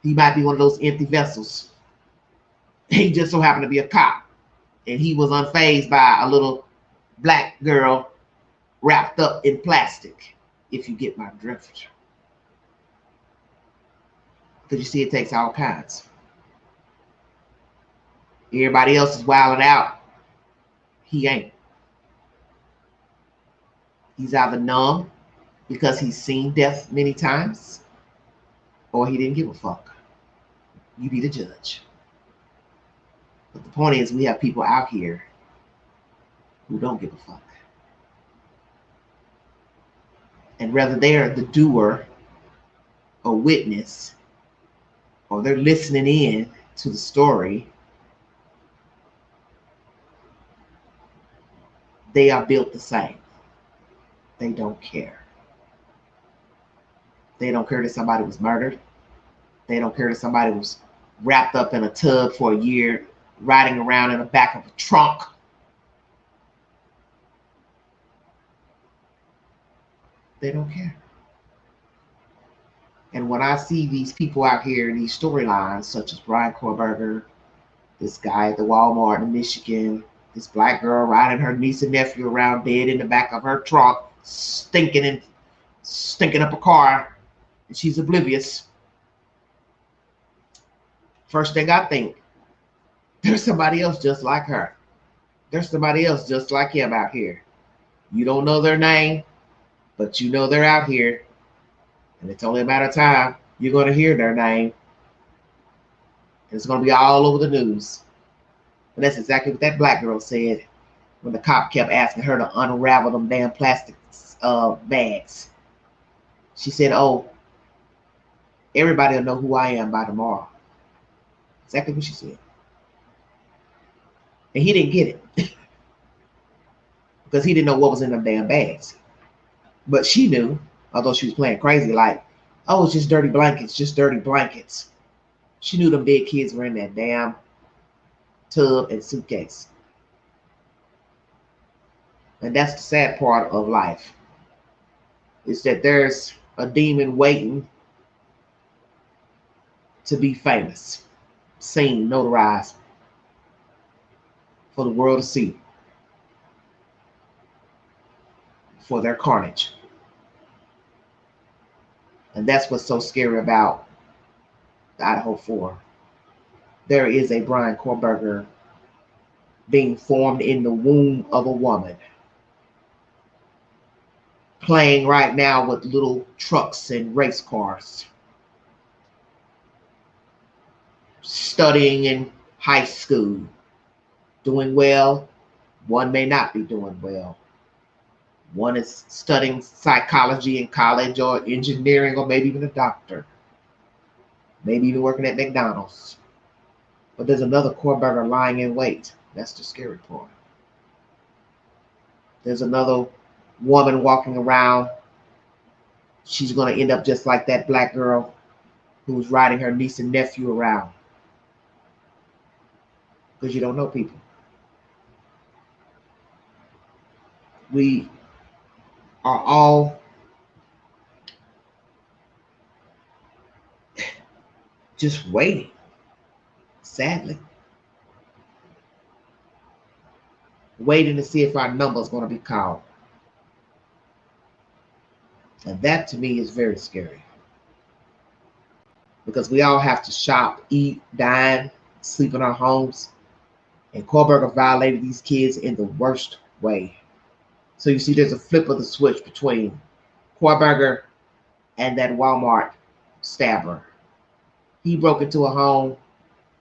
He might be one of those empty vessels. He just so happened to be a cop, and he was unfazed by a little black girl wrapped up in plastic, if you get my drift. Because you see, it takes all kinds. Everybody else is wilding out. He ain't. He's either numb because he's seen death many times, or he didn't give a fuck. You be the judge. But the point is, we have people out here who don't give a fuck. And whether they're the doer or witness, or they're listening in to the story, they are built the same. They don't care. They don't care that somebody was murdered. They don't care that somebody was wrapped up in a tub for a year, riding around in the back of a trunk. They don't care. And when I see these people out here in these storylines, such as Brian Korberger, this guy at the Walmart in Michigan, this black girl riding her niece and nephew around dead in the back of her trunk, stinking up a car, and she's oblivious. First thing I think, there's somebody else just like her. There's somebody else just like him out here. You don't know their name, but you know they're out here, and it's only a matter of time. You're going to hear their name, and it's going to be all over the news. And that's exactly what that black girl said when the cop kept asking her to unravel them damn plastic bags. She said, "Oh, everybody will know who I am by tomorrow." Exactly what she said. And he didn't get it because he didn't know what was in them damn bags. But she knew, although she was playing crazy, like, "Oh, it's just dirty blankets, just dirty blankets." She knew them dead kids were in that damn tub and suitcase. And that's the sad part of life, is that there's a demon waiting to be famous, seen, notarized for the world to see for their carnage. And that's what's so scary about the Idaho 4. There is a Brian Kohlberger being formed in the womb of a woman, playing right now with little trucks and race cars, studying in high school, doing well. One may not be doing well. One is studying psychology in college or engineering or maybe even a doctor, maybe even working at McDonald's. But there's another Kohlberger lying in wait. That's the scary part. There's another woman walking around. She's going to end up just like that black girl who's riding her niece and nephew around. Because you don't know people. We are all just waiting, sadly. Waiting to see if our number is going to be called. And that to me is very scary. Because we all have to shop, eat, dine, sleep in our homes. And Kohlberger violated these kids in the worst way. So you see there's a flip of the switch between Kohlberger and that Walmart stabber. He broke into a home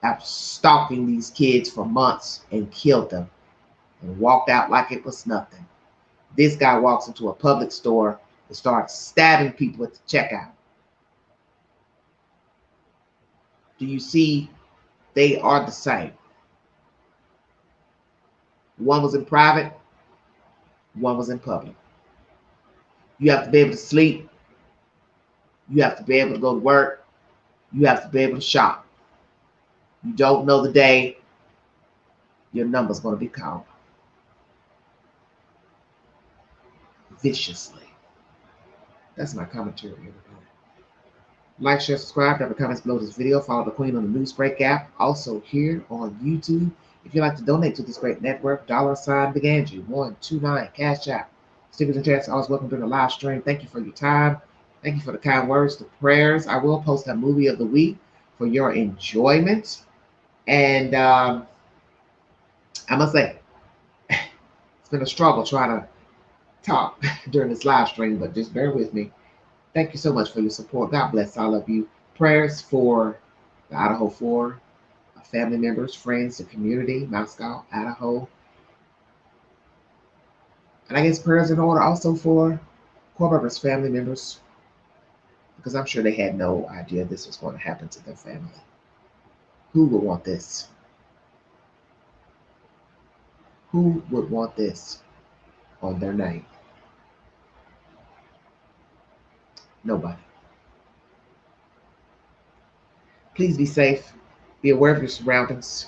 after stalking these kids for months and killed them and walked out like it was nothing. This guy walks into a public store and starts stabbing people at the checkout. Do you see? They are the same. One was in private, one was in public. You have to be able to sleep. You have to be able to go to work. You have to be able to shop. You don't know the day your number's going to be called. Viciously. That's my commentary, everybody. Like, share, subscribe, drop a comments below this video. Follow the Queen on the Newsbreak app. Also here on YouTube. If you'd like to donate to this great network, $Big Angie 129 Cash App. Stickers and chats always welcome during the live stream. Thank you for your time. Thank you for the kind words, the prayers. I will post a movie of the week for your enjoyment. And I must say, it's been a struggle trying to talk during this live stream, but just bear with me. Thank you so much for your support. God bless all of you. Prayers for the Idaho 4, family members, friends, the community, Moscow, Idaho. And I guess prayers in order also for Kohlberger's family members, because I'm sure they had no idea this was going to happen to their family. Who would want this? Who would want this on their name? Nobody. Please be safe. Be aware of your surroundings.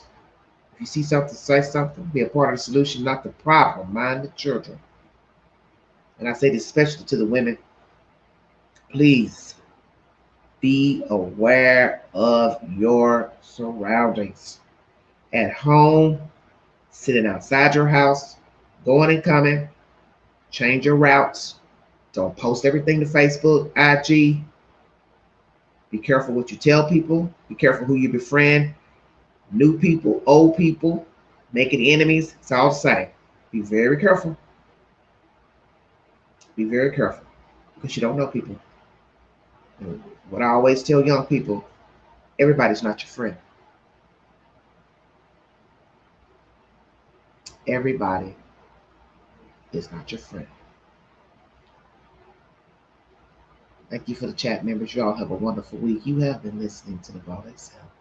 If you see something, say something. Be a part of the solution, not the problem. Mind the children. And I say this especially to the women. Please be aware of your surroundings. At home, sitting outside your house, going and coming, change your routes. Don't post everything to Facebook, IG. Be careful what you tell people. Be careful who you befriend. New people, old people, making enemies. It's all the same. Be very careful. Be very careful because you don't know people. And what I always tell young people, everybody's not your friend. Everybody is not your friend. Thank you for the chat members. Y'all have a wonderful week. You have been listening to the Raw Sound.